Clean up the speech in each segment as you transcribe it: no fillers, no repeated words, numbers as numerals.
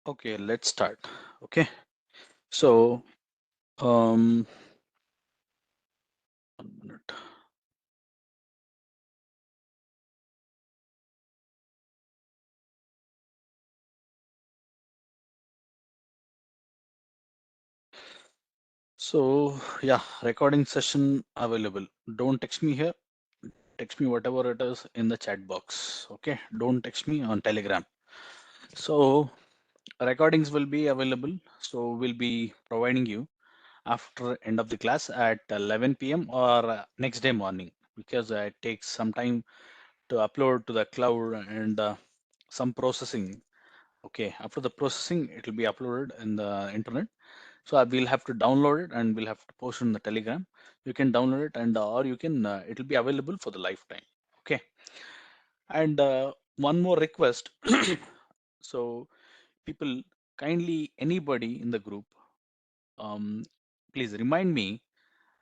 Okay, let's start. Okay, so um, 1 minute. So yeah, recording session available. Don't text me here. Text me whatever it is in the chat box. Okay, don't text me on Telegram. So recordings will be available. So we'll be providing you after end of the class at 11 p.m. or next day morning because it takes some time to upload to the cloud and some processing. Okay, after the processing, it will be uploaded in the internet. So I will have to download it and we'll have to post it in the Telegram. You can download it and or you can it will be available for the lifetime. Okay, and one more request. So people, kindly anybody in the group, um, please remind me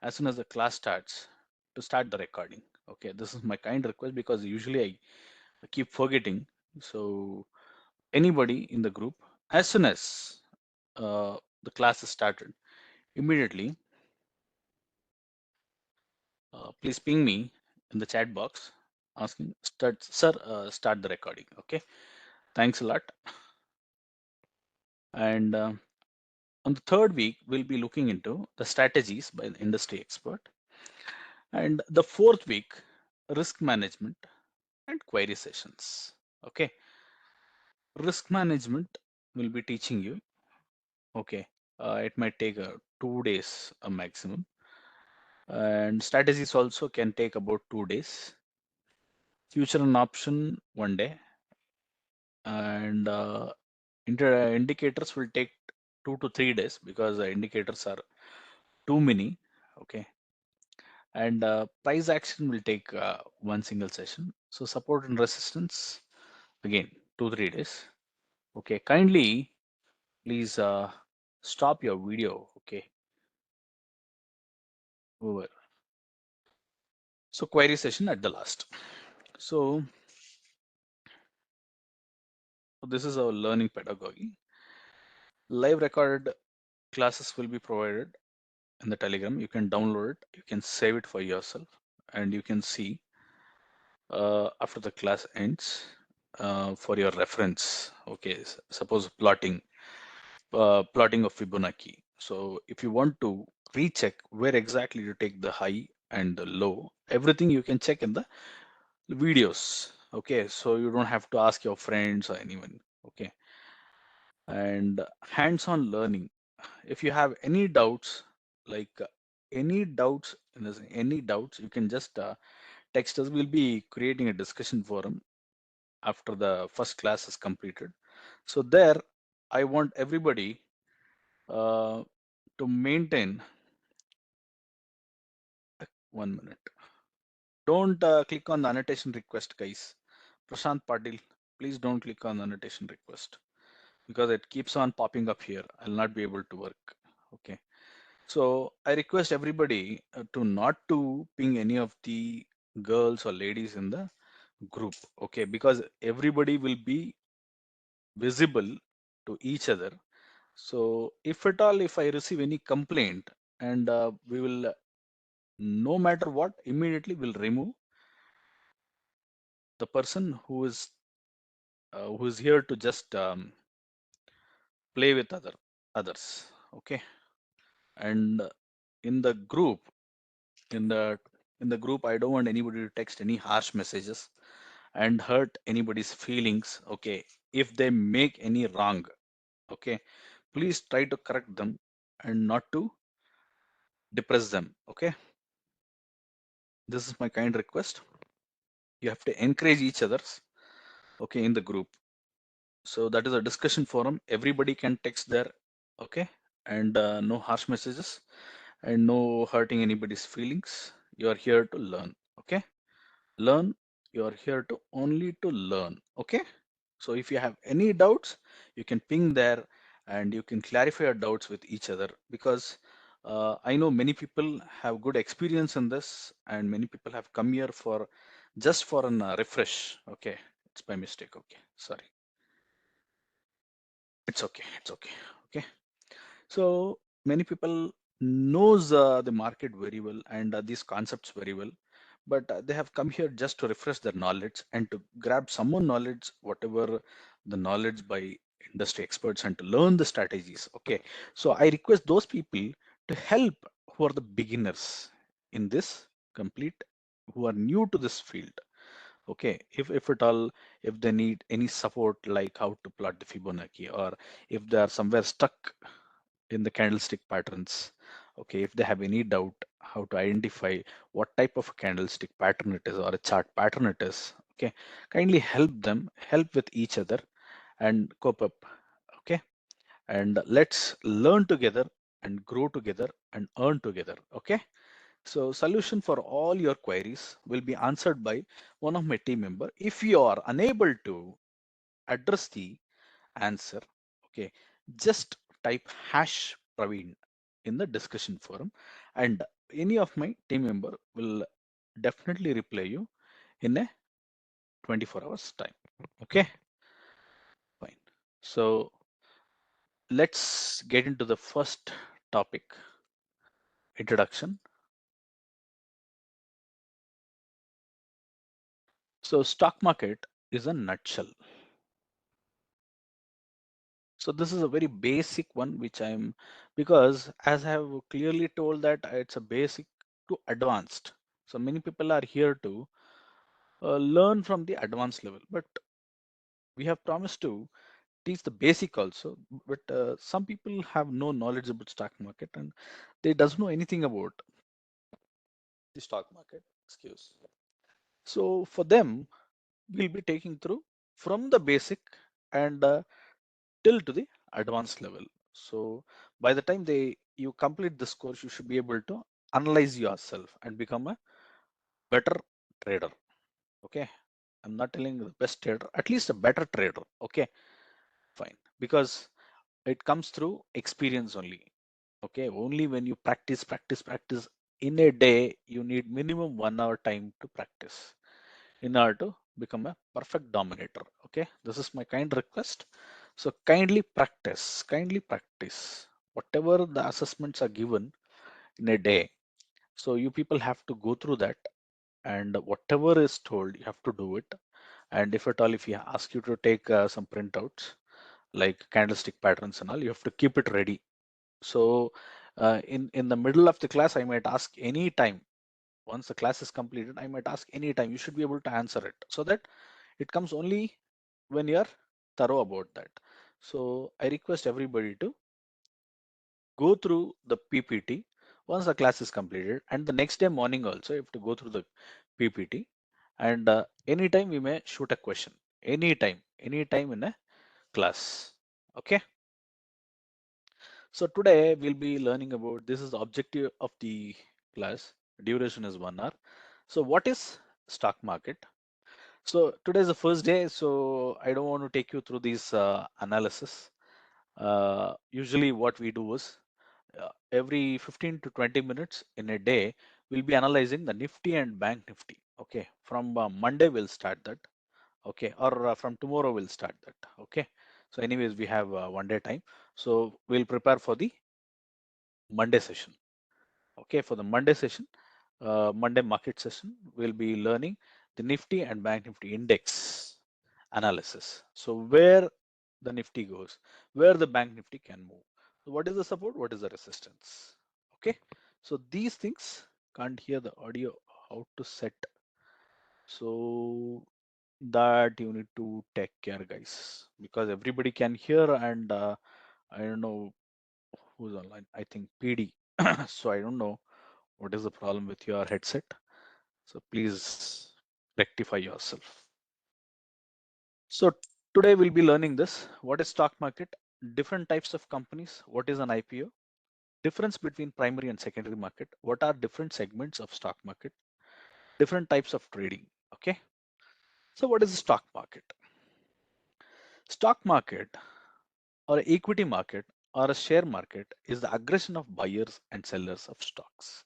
as soon as the class starts to start the recording. Okay, this is my kind request because usually I keep forgetting. So anybody in the group, as soon as the class is started, immediately please ping me in the chat box asking start sir start the recording. Okay, thanks a lot. And on the third week we'll be looking into the strategies by the industry expert, and the fourth week risk management and query sessions. Okay, risk management will be teaching you. Okay, it might take 2 days a maximum, and strategies also can take about 2 days. Future and option 1 day, and indicators will take 2 to 3 days because the indicators are too many. Okay, and price action will take one single session. So support and resistance again 2 3 days. Okay, kindly please stop your video. Okay, over. So query session at the last. So this is our learning pedagogy. Live recorded classes will be provided in the Telegram. You can download it, you can save it for yourself, and you can see after the class ends for your reference. Okay, suppose plotting of Fibonacci. So if you want to recheck where exactly to take the high and the low, everything you can check in the videos. Okay, so you don't have to ask your friends or anyone. Okay, and hands-on learning. If you have any doubts, like any doubts, you can just text us. We'll be creating a discussion forum after the first class is completed. So there, I want everybody uh, to maintain 1 minute. Don't click on the annotation request, guys. Prashant Patil, please don't click on the annotation request because it keeps on popping up here. I'll not be able to work. Okay. So I request everybody to not to ping any of the girls or ladies in the group. Okay, because everybody will be visible to each other. So if at all, if I receive any complaint, and we will, no matter what, immediately will remove the person who is here to just play with others. Okay, and in the group, in the in the group, I don't want anybody to text any harsh messages and hurt anybody's feelings. Okay, if they make any wrong, okay, please try to correct them and not to depress them. Okay, this is my kind request. You have to encourage each others. Okay, in the group. So that is a discussion forum. Everybody can text there. Okay, and no harsh messages and no hurting anybody's feelings. You are here to learn. Okay, learn. You are here to only to learn. Okay, so if you have any doubts, you can ping there and you can clarify your doubts with each other because I know many people have good experience in this and many people have come here for just for an refresh. Okay, it's by mistake. Okay, sorry. It's okay. It's okay. Okay. So many people knows the market very well and these concepts very well, but they have come here just to refresh their knowledge and to grab some more knowledge, whatever the knowledge by industry experts, and to learn the strategies. Okay, so I request those people to help who are the beginners in this complete, who are new to this field. Okay, if at all, if they need any support like how to plot the Fibonacci, or if they are somewhere stuck in the candlestick patterns. Okay, if they have any doubt how to identify what type of candlestick pattern it is or a chart pattern it is, okay, kindly help them, help with each other and cope up. Okay, and let's learn together and grow together and earn together. Okay, so solution for all your queries will be answered by one of my team member. If you are unable to address the answer, okay, just type hash Praveen in the discussion forum, and any of my team member will definitely reply you in a 24 hours time. Okay, fine. So let's get into the first topic, introduction. So stock market is a nutshell. So this is a very basic one, which I'm, because as I have clearly told that it's a basic to advanced. So many people are here to learn from the advanced level, but we have promised to teach the basic also. But some people have no knowledge about stock market and they doesn't know anything about the stock market. Excuse. So for them, we'll be taking through from the basic and till to the advanced level. So by the time they you complete this course, you should be able to analyze yourself and become a better trader. Okay, I'm not telling the best trader, at least a better trader. Okay, fine, because it comes through experience only. Okay, only when you practice in a day, you need minimum 1 hour time to practice in order to become a perfect dominator. Okay, this is my kind request. So kindly practice whatever the assessments are given in a day. So you people have to go through that, and whatever is told, you have to do it. And if at all, if you ask you to take some printouts like candlestick patterns and all, you have to keep it ready. So in the middle of the class, I might ask any time. Once the class is completed, I might ask any time. You should be able to answer it so that it comes only when you're thorough about that. So I request everybody to go through the PPT once the class is completed, and the next day morning also you have to go through the PPT. And anytime we may shoot a question. Anytime in a class. Okay. So today we'll be learning about, this is the objective of the class. Duration is 1 hour. So what is stock market? So today is the first day, so I don't want to take you through these analysis. Usually what we do is every 15 to 20 minutes in a day, we'll be analyzing the Nifty and Bank Nifty. Okay, from Monday we'll start that. Okay, or from tomorrow we'll start that. Okay, so anyways, we have 1 day time. So we'll prepare for the Monday session. Okay, for the Monday session, Monday market session, we'll be learning the Nifty and Bank Nifty index analysis. So where the Nifty goes, where the Bank Nifty can move. So what is the support? What is the resistance? Okay, so these things, can't hear the audio, how to set. So that you need to take care, guys, because everybody can hear, and I don't know who's online. I think PD. So I don't know what is the problem with your headset. So please rectify yourself. So today we'll be learning this. What is stock market? Different types of companies. What is an IPO? Difference between primary and secondary market. What are different segments of stock market? Different types of trading. Okay. So what is the stock market? Stock market or equity market or a share market is the aggression of buyers and sellers of stocks,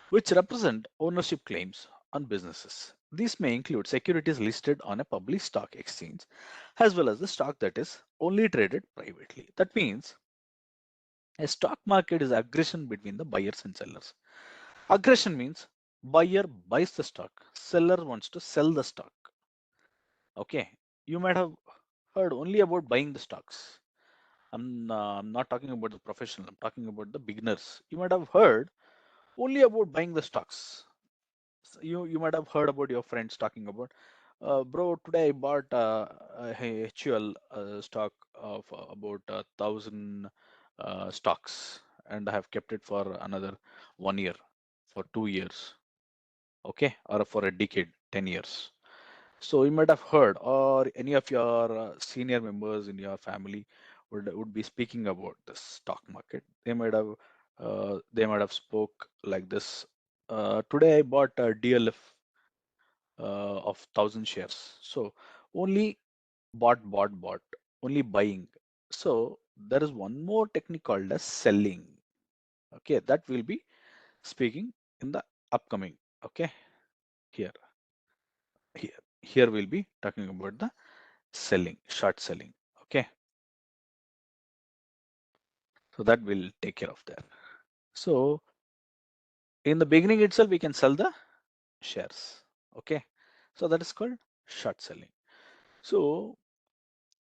which represent ownership claims on businesses. These may include securities listed on a public stock exchange, as well as the stock that is only traded privately. That means a stock market is aggression between the buyers and sellers. Aggression means buyer buys the stock, seller wants to sell the stock. Okay, you might have heard only about buying the stocks. I'm not talking about the professional, I'm talking about the beginners. You might have heard only about buying the stocks. You might have heard about your friends talking about, bro, today I bought a HUL stock of about 1,000 stocks, and I have kept it for another 1 year, for 2 years, okay, or for a decade, 10 years. So you might have heard, or any of your senior members in your family would be speaking about the stock market. They might have spoke like this. Today I bought a DLF of 1,000 shares. So only bought, only buying. So there is one more technique called as selling. Okay, that will be speaking in the upcoming. Okay, here, here we'll be talking about the selling, short selling. Okay, so that will take care of that. So in the beginning itself, we can sell the shares. Okay, so that is called short selling. So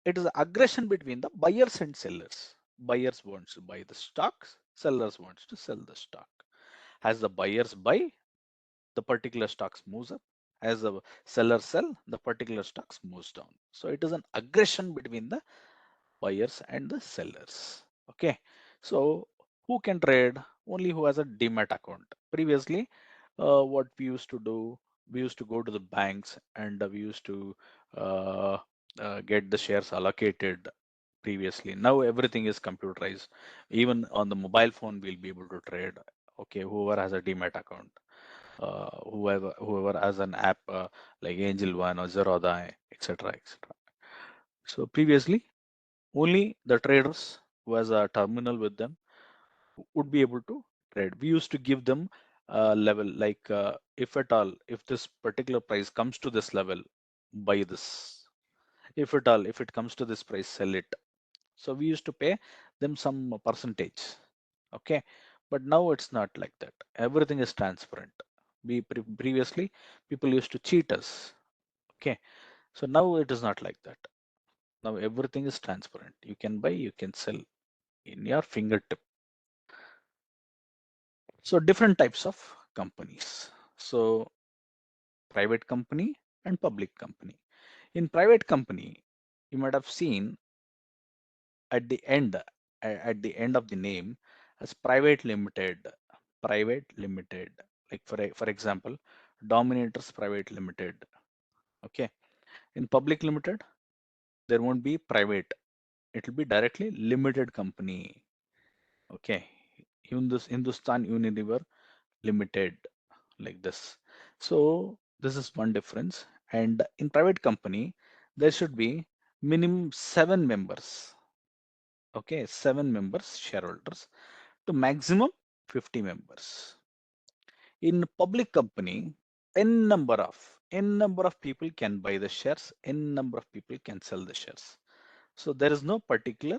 it is aggression between the buyers and sellers. Buyers wants to buy the stocks, sellers wants to sell the stock. As the buyers buy, the particular stocks moves up. As the sellers sell, the particular stocks moves down. So it is an aggression between the buyers and the sellers. Okay, so who can trade? Only who has a demat account. Previously, what we used to do, we used to go to the banks, and we used to uh, get the shares allocated previously. Now everything is computerized. Even on the mobile phone, we'll be able to trade. Okay, whoever has a demat account, whoever has an app like Angel One or Zerodha, etc., etc. So previously, only the traders who has a terminal with them would be able to trade. We used to give them a level, like if at all, if this particular price comes to this level, buy this. If at all, if it comes to this price, sell it. So we used to pay them some percentage. Okay, but now it's not like that. Everything is transparent. Previously, people used to cheat us. Okay, so now it is not like that. Now everything is transparent. You can buy, you can sell in your fingertip. So different types of companies. So private company and public company. In private company, you might have seen at the end, at the end of the name as private limited, private limited. Like for example, Dominators Private Limited. Okay. In public limited, there won't be private. It will be directly limited company. Okay. Hindustan Unilever Limited, like this. So this is one difference. And in private company, there should be minimum 7 members. Okay, 7 members shareholders to maximum 50 members. In public company, n number of people can buy the shares, n number of people can sell the shares. So there is no particular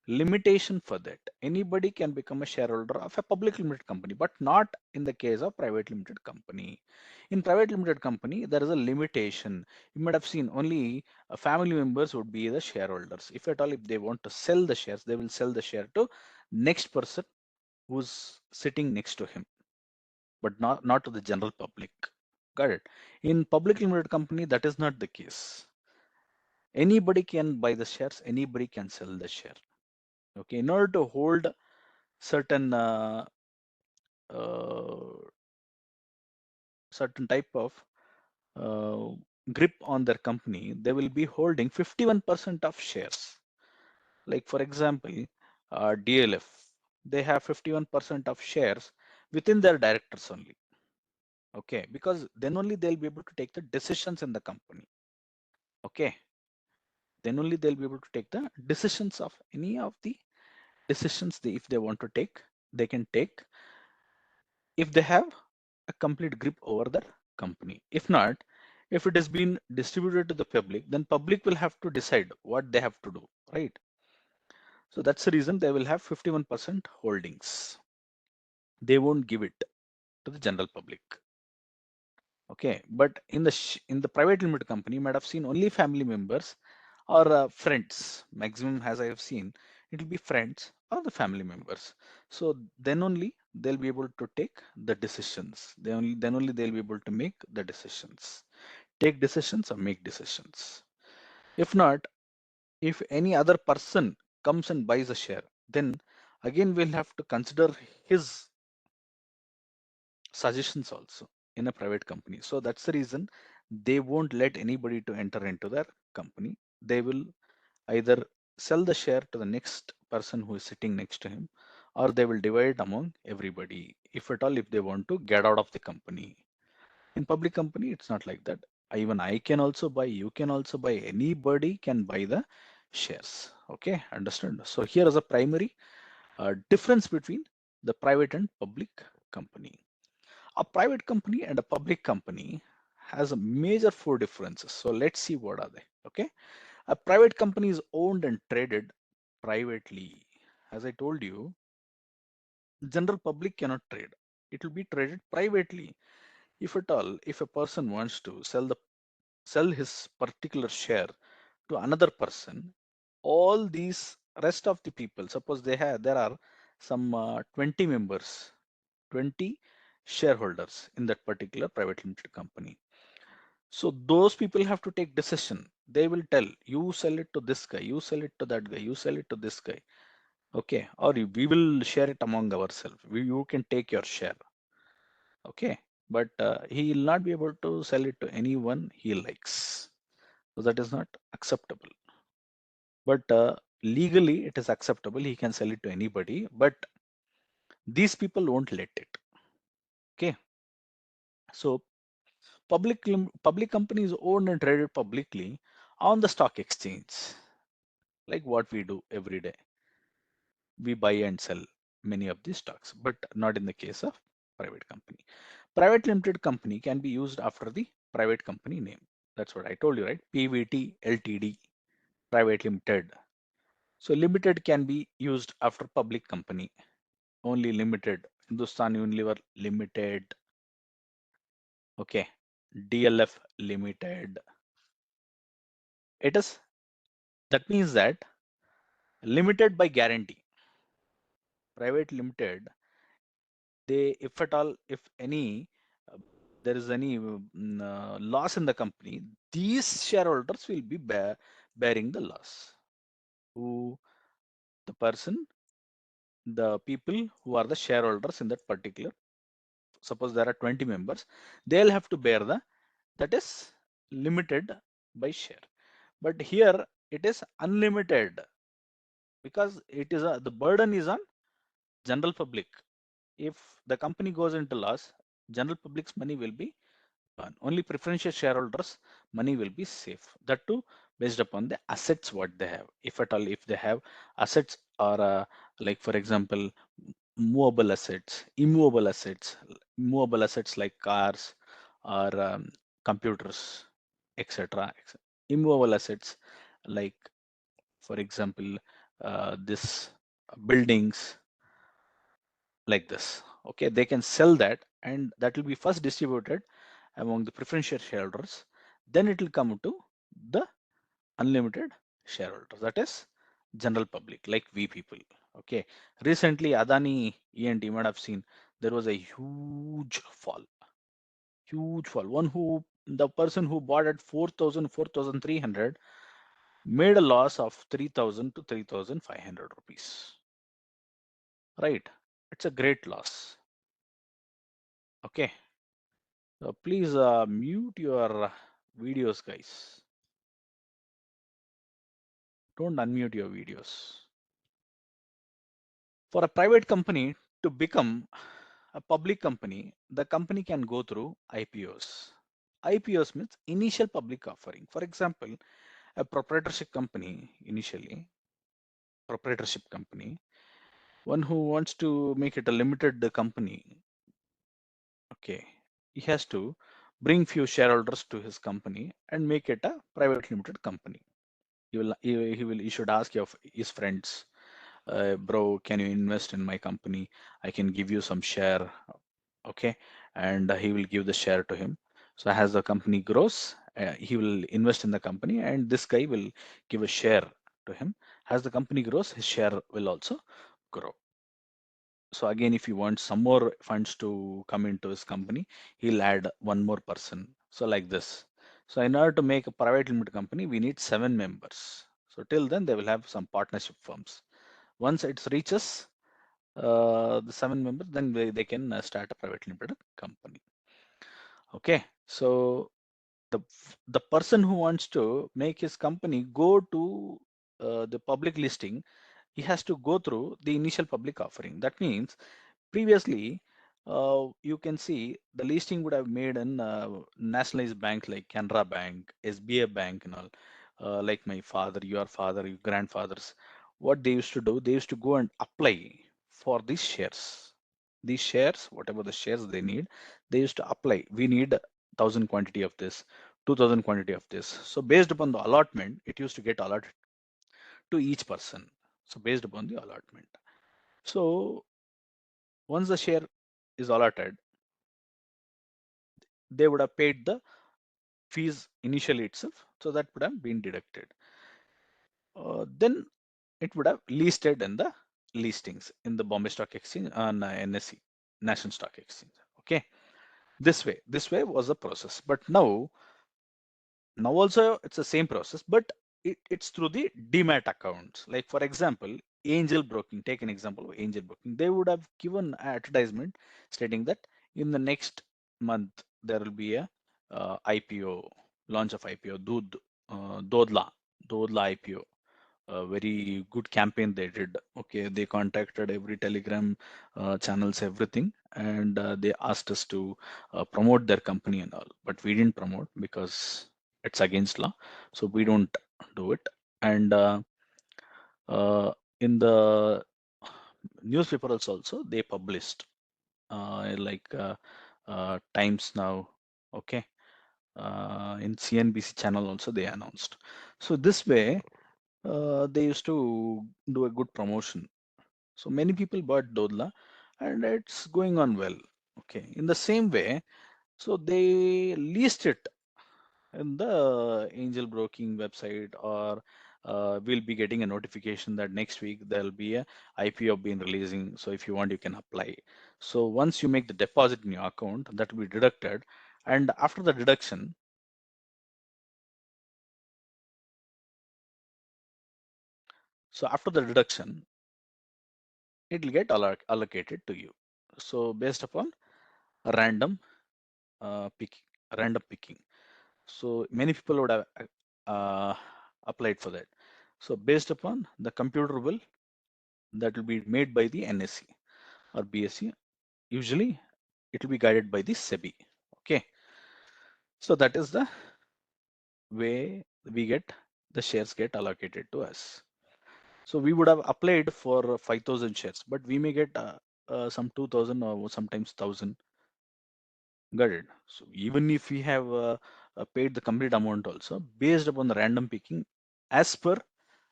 limitation for that. Anybody can become a shareholder of a public limited company, but not in the case of private limited company. In private limited company, there is a limitation. You might have seen only family members would be the shareholders. If at all, if they want to sell the shares, they will sell the share to next person who's sitting next to him, but not to the general public. Got it? In public limited company, that is not the case. Anybody can buy the shares, anybody can sell the share. Okay, in order to hold certain uh, certain type of uh, grip on their company, they will be holding 51% of shares. Like for example, DLF, they have 51% of shares within their directors only. Okay, because then only they'll be able to take the decisions in the company. Okay, then only they'll be able to take the decisions of any of the decisions if they want to take, they can take if they have a complete grip over the company. If not, If it has been distributed to the public, then public will have to decide what they have to do, right? So that's the reason they will have 51% holdings. They won't give it to the general public. Okay, but in the private limited company, you might have seen only family members or friends. Maximum, as I have seen, it will be friends or the family members. So then only they'll be able to take the decisions. Then only they'll be able to make the decisions, take decisions or make decisions. If not, if any other person comes and buys a share, then again we'll have to consider his suggestions also in a private company. So that's the reason they won't let anybody to enter into their company. They will either sell the share to the next person who is sitting next to him, or they will divide among everybody, if at all, if they want to get out of the company. In public company, it's not like that. Even I can also buy, you can also buy, anybody can buy the shares. Okay, understand? So here is a primary difference between the private and public company. A private company and a public company has a major four differences. So let's see what are they. Okay, a private company is owned and traded privately. As I told you, general public cannot trade. It will be traded privately. If at all, if a person wants to sell his particular share to another person, all these rest of the people, suppose there are some 20 members, 20 shareholders in that particular private limited company. So those people have to take decision. They will tell you sell it to this guy, you sell it to that guy, you sell it to this guy. Okay, or we will share it among ourselves. You can take your share. Okay, but he will not be able to sell it to anyone he likes. So that is not acceptable. But legally, it is acceptable. He can sell it to anybody, but these people won't let it. Okay, so public companies owned and traded publicly on the stock exchange, like what we do every day. We buy and sell many of these stocks, but not in the case of private company. Private limited company can be used after the private company name. That's what I told you, right? PVT Ltd, private limited. So limited can be used after public company. Only limited, Hindustan Unilever Limited. Okay, DLF Limited. It is, that means that limited by guarantee. Private limited, they, if at all, if any there is any loss in the company, these shareholders will be bearing the loss. Who? The person, the people who are the shareholders in that particular. Suppose there are 20 members, they'll have to bear that is limited by share. But here it is unlimited, because it is the burden is on general public. If the company goes into loss, general public's money will be gone. Only preferential shareholders' money will be safe. That too based upon the assets what they have. If at all, if they have assets, or like for example, movable assets, immovable assets like cars or computers, etc. Immovable assets like, for example, this buildings, like this. Okay, they can sell that, and that will be first distributed among the preferential shareholders. Then it will come to the unlimited shareholders, that is general public, like we people. Okay, recently Adani E&T, you might have seen, there was a huge fall. The person who bought at 4,000, 4,300 made a loss of 3,000 to 3,500 rupees. Right? It's a great loss. Okay. So please mute your videos, guys. Don't unmute your videos. For a private company to become a public company, the company can go through IPOs. IPOs means initial public offering. For example, a proprietorship company, one who wants to make it a limited company, okay, he has to bring few shareholders to his company and make it a private limited company. He should ask his friends, bro, can you invest in my company? I can give you some share. Okay. And he will give the share to him. So as the company grows, he will invest in the company and this guy will give a share to him. As the company grows, his share will also grow. So again, if he wants some more funds to come into his company, he'll add one more person. So like this. So in order to make a private limited company, we need 7 members. So till then, they will have some partnership firms. Once it reaches the 7 members, then they can start a private limited company. Okay. So the person who wants to make his company go to the public listing, he has to go through the initial public offering. That means previously, you can see the listing would have made in nationalized banks like Canara Bank, SBI Bank, and all. Like my father, your father, your grandfathers, what they used to do, they used to go and apply for these shares. These shares, whatever the shares they need, they used to apply. We need 1,000 quantity of this, 2,000 quantity of this. So based upon the allotment, it used to get allotted to each person. So based upon the allotment. So once the share is allotted, they would have paid the fees initially itself, so that would have been deducted. Then it would have listed in the listings in the Bombay Stock Exchange and NSE, National Stock Exchange. Okay, this way was the process. But now also it's the same process, but it's through the demat accounts. Like for example, angel broking. Take an example of angel broking. They would have given an advertisement stating that in the next month there will be a IPO, launch of IPO, Dodla IPO. A very good campaign they did. Okay, they contacted every Telegram channels, everything, and they asked us to promote their company and all. But we didn't promote because it's against law, so we don't do it. And in the newspapers also they published like Times Now. Okay, in CNBC channel also they announced. So this way they used to do a good promotion. So many people bought Dodla and it's going on well. Okay. In the same way, so they list it in the angel broking website, or we'll be getting a notification that next week there'll be a IPO being releasing. So if you want, you can apply. So once you make the deposit in your account, that will be deducted. And after the deduction, it will get allocated to you. So based upon random picking, random picking. So many people would have uh, applied for that. So based upon the computer will that will be made by the NSE or BSE, usually it will be guided by the SEBI. Okay. So that is the way the shares get allocated to us. So we would have applied for 5,000 shares, but we may get some 2,000 or sometimes 1,000. Got it. So even if we have paid the complete amount also, based upon the random picking, as per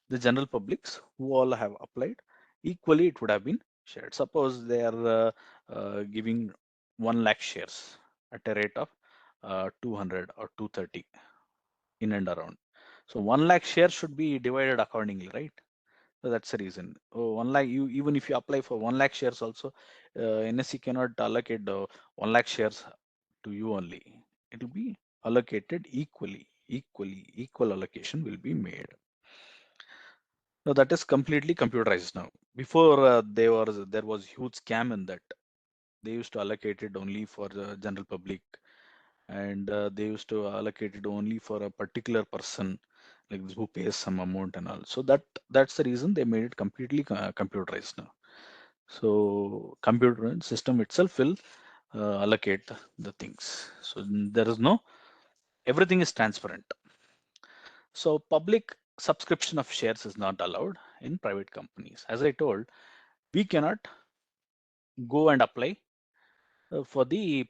the general publics who all have applied, equally it would have been shared. Suppose they are giving 1 lakh shares at a rate of 200 or 230 in and around. So 1 lakh shares should be divided accordingly, right? So that's the reason. Oh, 1 lakh, even if you apply for 1 lakh shares also, NSE cannot allocate 1 lakh shares to you only. It will be allocated equal allocation will be made. Now that is completely computerized now. Before there was huge scam in that. They used to allocate it only for the general public, and they used to allocate it only for a particular person, like who pays some amount and all. So that's the reason they made it completely computerized now. So computer system itself will allocate the things. So there is no, everything is transparent. So public subscription of shares is not allowed in private companies. As I told, we cannot go and apply for the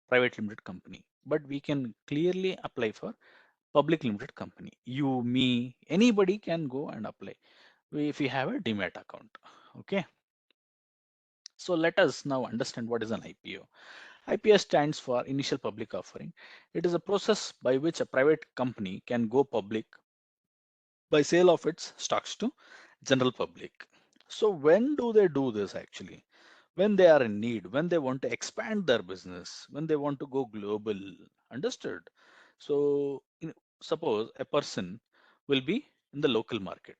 private limited company. but we can clearly apply for public limited company. You, me, anybody can go and apply if you have a demat account. Okay. So let us now understand what is an IPO. IPO stands for initial public offering. It is a process by which a private company can go public by sale of its stocks to general public. So when do they do this actually? When they are in need, when they want to expand their business, when they want to go global. Understood? So suppose a person will be in the local market.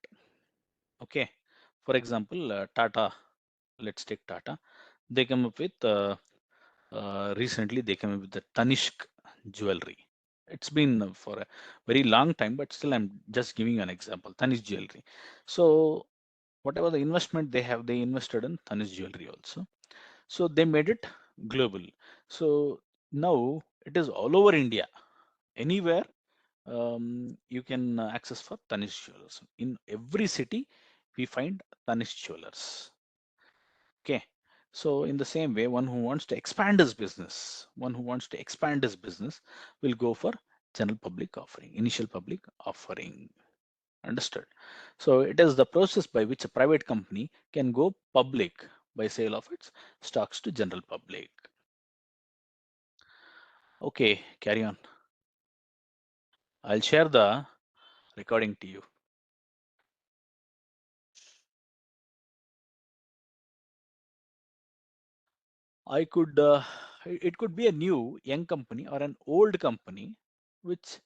Okay. For example, Tata, let's take Tata. They come up with recently they came up with the Tanishq jewelry. It's been for a very long time, but still I'm just giving you an example. Tanishq jewelry. So whatever the investment they have, they invested in Tanishq jewelry also. So they made it global. So now it is all over India. Anywhere you can access for Tanishq jewelers. In every city, we find Tanishq jewelers. Okay. So in the same way, one who wants to expand his business, will go for general public offering, initial public offering. Understood? So it is the process by which a private company can go public by sale of its stocks to general public. Okay, carry on. I'll share the recording to you. It could be a new young company or an old company which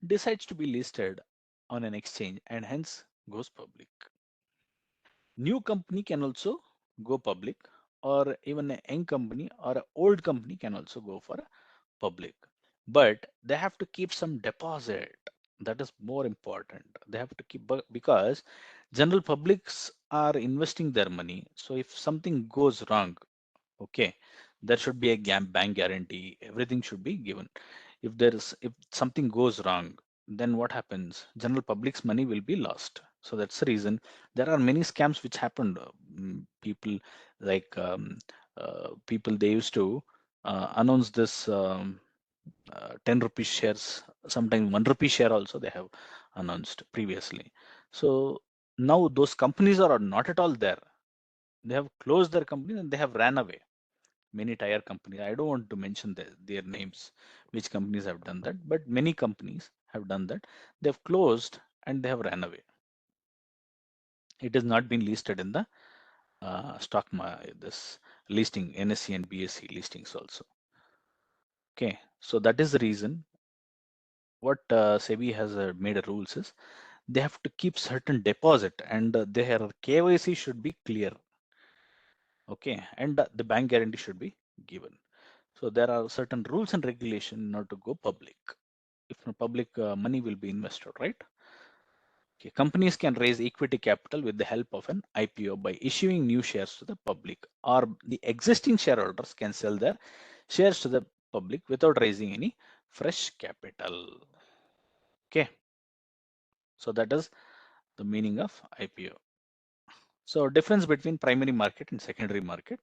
decides to be listed on an exchange and hence goes public. New company can also go public, or even a young company or an old company can also go for a public, but they have to keep some deposit. That is more important. They have to keep, because general publics are investing their money. So if something goes wrong, okay, there should be a bank guarantee. Everything should be given. If something goes wrong, then what happens? General public's money will be lost. So that's the reason there are many scams which happened. People like people, they used to announce this 10 rupees shares, sometimes 1 rupee share also they have announced previously. So now those companies are not at all there. They have closed their companies and they have ran away. Many tire companies, I don't want to mention their names, which companies have done that, but many companies have done that. They've closed and they have ran away. It has not been listed in the this listing, NSE and BSE listings also. Okay, so that is the reason what SEBI has made a rules is they have to keep certain deposit, and their KYC should be clear. Okay, and the bank guarantee should be given. So there are certain rules and regulation not to go public. If no public money will be invested, right? Okay, companies can raise equity capital with the help of an IPO by issuing new shares to the public, or the existing shareholders can sell their shares to the public without raising any fresh capital. Okay, so that is the meaning of IPO. So difference between primary market and secondary market.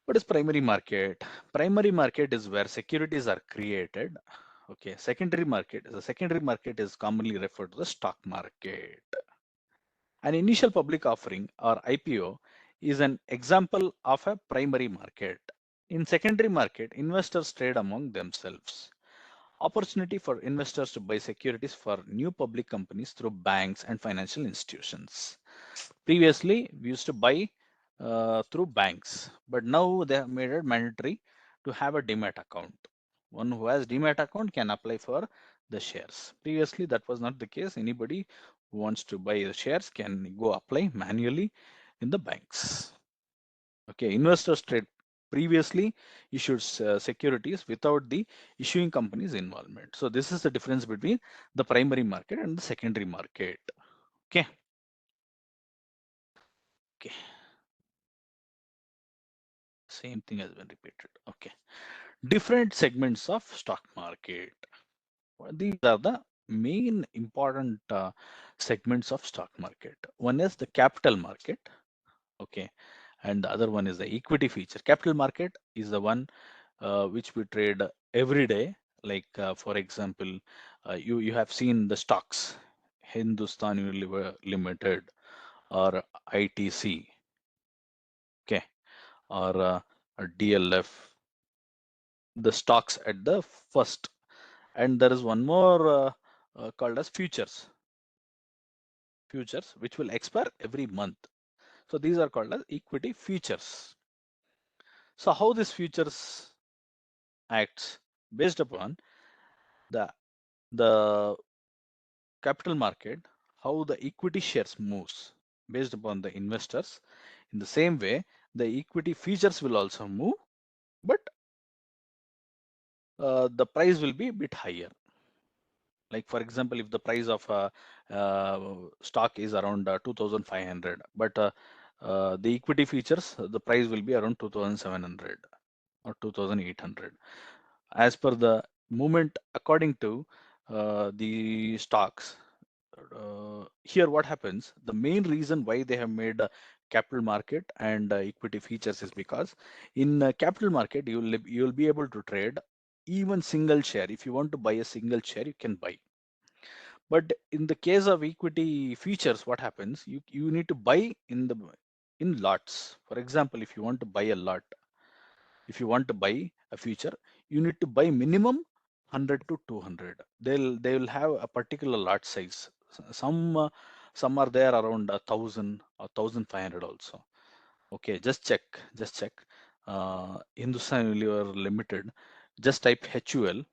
What is primary market? Primary market is where securities are created. Okay, secondary market is commonly referred to the stock market. An initial public offering or IPO is an example of a primary market. In secondary market, investors trade among themselves. Opportunity for investors to buy securities for new public companies through banks and financial institutions. Previously, we used to buy through banks, but now they have made it mandatory to have a demat account. One who has demat account can apply for the shares. Previously, that was not the case. Anybody who wants to buy the shares can go apply manually in the banks. Okay, investors trade previously issued securities without the issuing company's involvement. So this is the difference between the primary market and the secondary market. Okay. Okay. Same thing has been repeated. Okay. Different segments of stock market. These are the main important segments of stock market. One is the capital market. Okay. And the other one is the equity feature. Capital market is the one which we trade every day. Like for example, you have seen the stocks, Hindustan Unilever Limited or ITC, okay, or DLF, the stocks at the first. And there is one more called as futures, which will expire every month. So these are called as equity futures. So how this futures acts based upon the the capital market, how the equity shares moves based upon the investors. In the same way, the equity futures will also move, but the price will be a bit higher. Like for example, if the price of stock is around 2,500, but the equity futures, the price will be around 2,700 or 2,800. As per the movement according to the stocks, here what happens, the main reason why they have made a capital market and equity features is because in capital market you will be able to trade even single share. If you want to buy a single share, you can buy. But in the case of equity features, what happens, you need to buy in lots. For example, if you want to buy a lot, if you want to buy a future, you need to buy minimum 100 to 200. They will have a particular lot size. Some some are there around 1,000 or 1,500 also. Okay, just check. Hindustan Unilever Limited, just type HUL,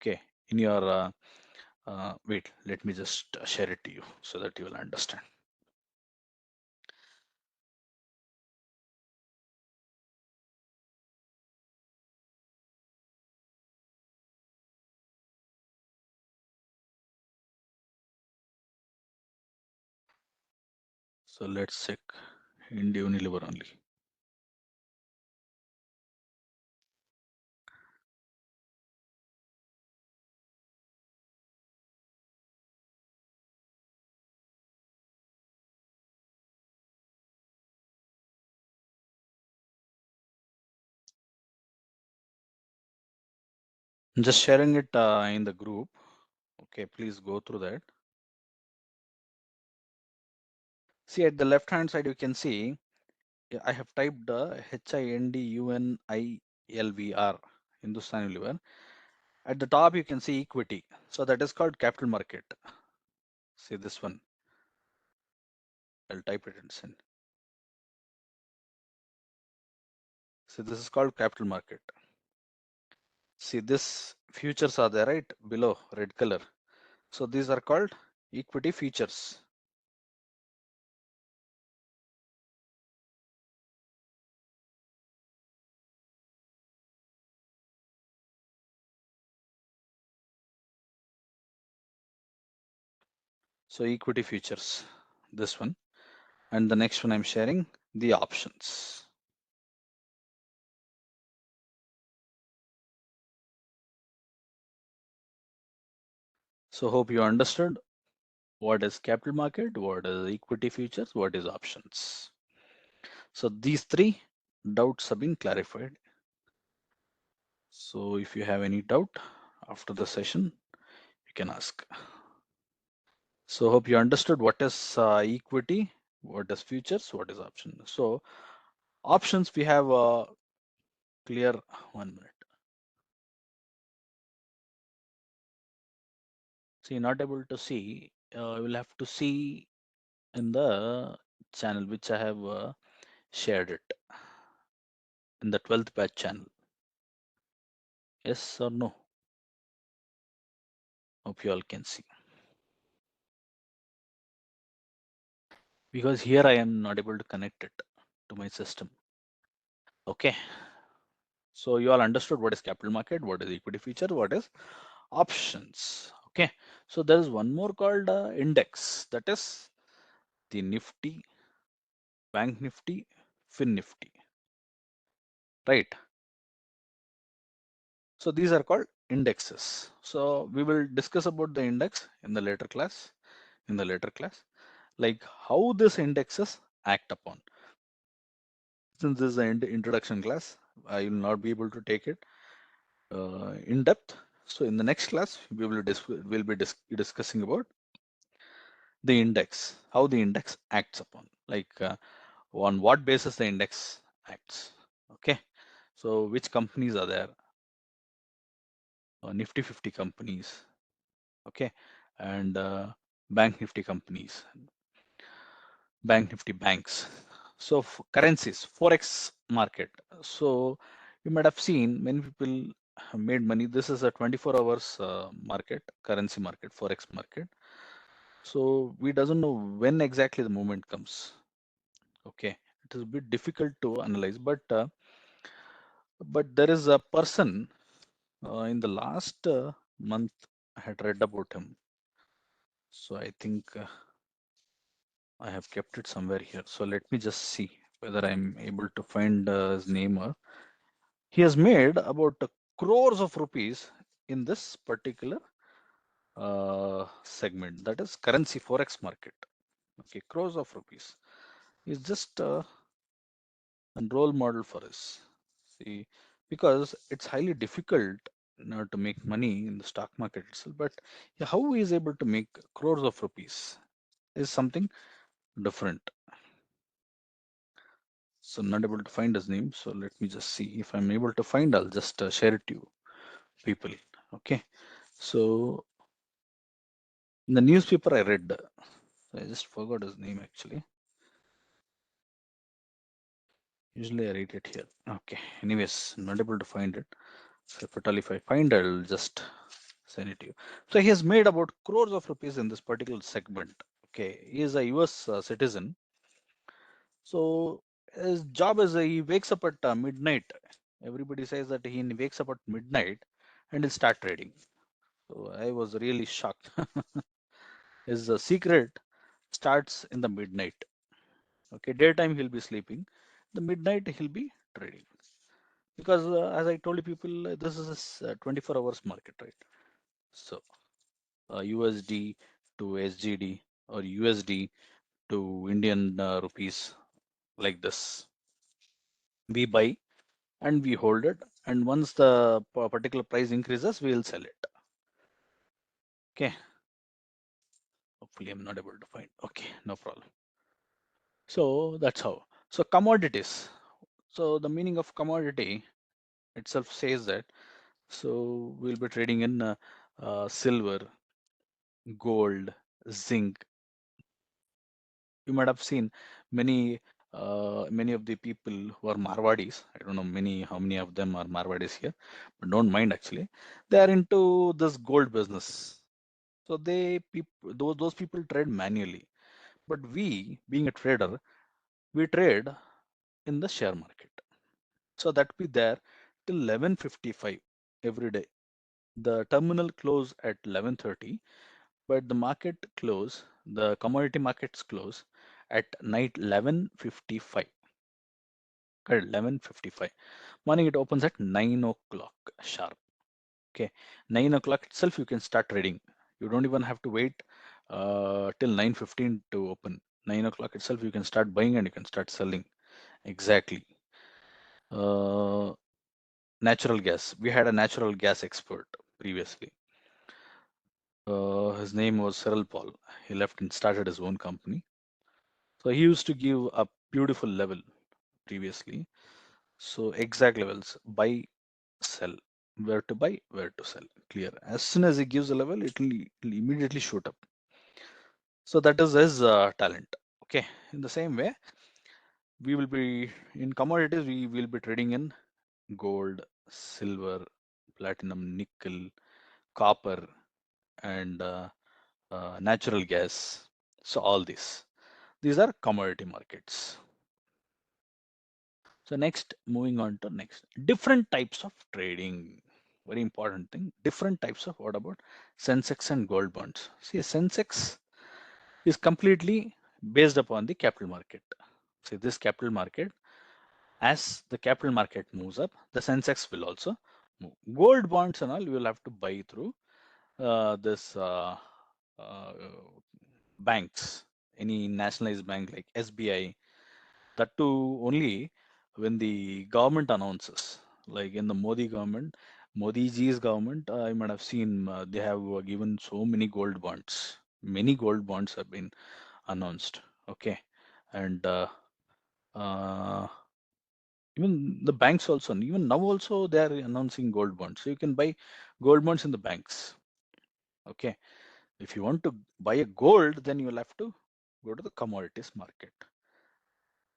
okay, in your wait, let me just share it to you so that you will understand. So let's check India Unilever only. I'm just sharing it in the group. Okay, please go through that. See, at the left hand side, you can see I have typed HINDUNILVR, Hindustan Unilever. At the top, you can see equity. So that is called capital market. See this one. I'll type it and send. See, this is called capital market. See, this futures are there, right? Below, red color. So these are called equity futures. So equity futures, this one. And the next one I'm sharing, the options. So hope you understood what is capital market, what is equity futures, what is options. So these three doubts have been clarified. So if you have any doubt after the session, you can ask. So hope you understood what is equity, what is futures, what is option. So options we have clear. 1 minute. See, not able to see. You will have to see in the channel which I have shared it in the 12th batch channel. Yes or no? Hope you all can see. Because here I am not able to connect it to my system. Okay. So you all understood what is capital market, what is equity feature, what is options. Okay. So there is one more called index, that is the Nifty, Bank Nifty, Fin Nifty. Right. So these are called indexes. So we will discuss about the index in the later class. Like how these indexes act upon. Since this is an introduction class, I will not be able to take it. in depth. So in the next class, we'll be discussing about the index, how the index acts upon, like on what basis the index acts. Okay, so which companies are there? Nifty 50 companies. Okay, and Bank Nifty companies, Bank Nifty banks. So currencies, forex market. So you might have seen many people have made money. This is a 24 hours market, currency market, forex market. So we doesn't know when exactly the movement comes. Okay, it is a bit difficult to analyze, but there is a person in the last month I had read about him. So I think I have kept it somewhere here. So let me just see whether I'm able to find his name. He has made about crores of rupees in this particular segment, that is currency forex market. Okay, crores of rupees. He's just a role model for us. See, because it's highly difficult, to make money in the stock market itself, but yeah, how he is able to make crores of rupees is something different. So I'm not able to find his name. So let me just see if I'm able to find. I'll just share it to you, people. Okay. So in the newspaper I read, I just forgot his name actually. Usually I read it here. Okay. Anyways, I'm not able to find it. So if I find, I'll just send it to you. So he has made about crores of rupees in this particular segment. Okay. He is a US citizen. So his job is he wakes up at midnight. Everybody says that he wakes up at midnight and he'll start trading. So I was really shocked. His secret starts in the midnight. Okay, daytime he'll be sleeping. The midnight he'll be trading because, as I told you, people, this is a 24 hours market, right? So USD to SGD or USD to Indian rupees, like this. We buy and we hold it, and once the particular price increases, we will sell it. Okay. Hopefully, I'm not able to find. Okay, no problem. So that's how. So commodities. So the meaning of commodity itself says that. So we'll be trading in silver, gold, zinc. You might have seen many many of the people who are Marwadis. I don't know how many of them are Marwadis here, but don't mind actually. They are into this gold business. So those people trade manually. But we, being a trader, we trade in the share market. So that be there till 11:55 every day. The terminal close at 11:30, but the commodity markets close at night 11:55. Correct, 11:55. Morning it opens at 9 o'clock sharp. Okay, 9 o'clock itself you can start trading. You don't even have to wait till 9:15 to open. 9 o'clock itself you can start buying and you can start selling. Exactly. Uh, Natural gas. We had a natural gas expert previously. His name was Cyril Paul. He left and started his own company. So he used to give a beautiful level previously. So exact levels: buy, sell, where to buy, where to sell. Clear. As soon as he gives a level, it'll immediately shoot up. So that is his talent. Okay. In the same way, we will be in commodities. We will be trading in gold, silver, platinum, nickel, copper, and natural gas. So all these are commodity markets. So next, moving on to next, different types of trading. Very important thing. Different types of, what about Sensex and gold bonds? See, Sensex is completely based upon the capital market. See, this capital market, as the capital market moves up, the Sensex will also move. Gold bonds and all you will have to buy through this uh, banks, any nationalized bank like SBI. That too only when the government announces. Like in the Modi government, Modi ji's government, I might have seen they have given so many gold bonds. Many gold bonds have been announced. Okay, and uh, even the banks also, even now also they are announcing gold bonds. So you can buy gold bonds in the banks. Okay, if you want to buy a gold, then you will have to go to the commodities market.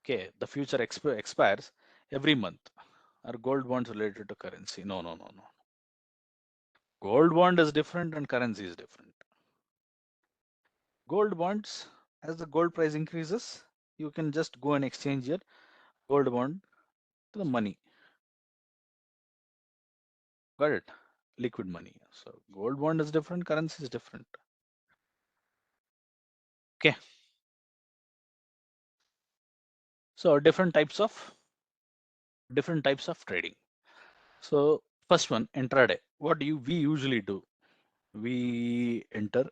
Okay, the future expires every month. Are gold bonds related to currency? No, no, no, no. Gold bond is different and currency is different. Gold bonds, as the gold price increases, you can just go and exchange your gold bond to the money. Got it? Liquid money. So gold bond is different, currency is different. Okay. So different types of trading. So first one, intraday. What do we usually do? We enter,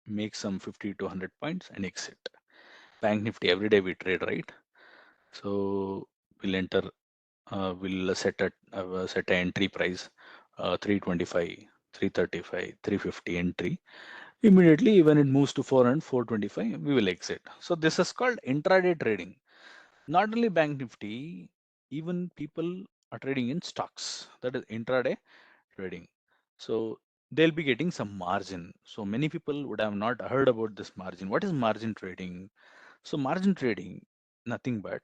make some 50 to 100 points and exit. Bank Nifty every day we trade, right? So we'll enter, we'll set a entry price, 325, 335, 350 entry. Immediately when it moves to 400, 425, we will exit. So this is called intraday trading. Not only Bank Nifty, even people are trading in stocks. That is intraday trading. So they'll be getting some margin. So many people would have not heard about this margin. What is margin trading? So margin trading, nothing but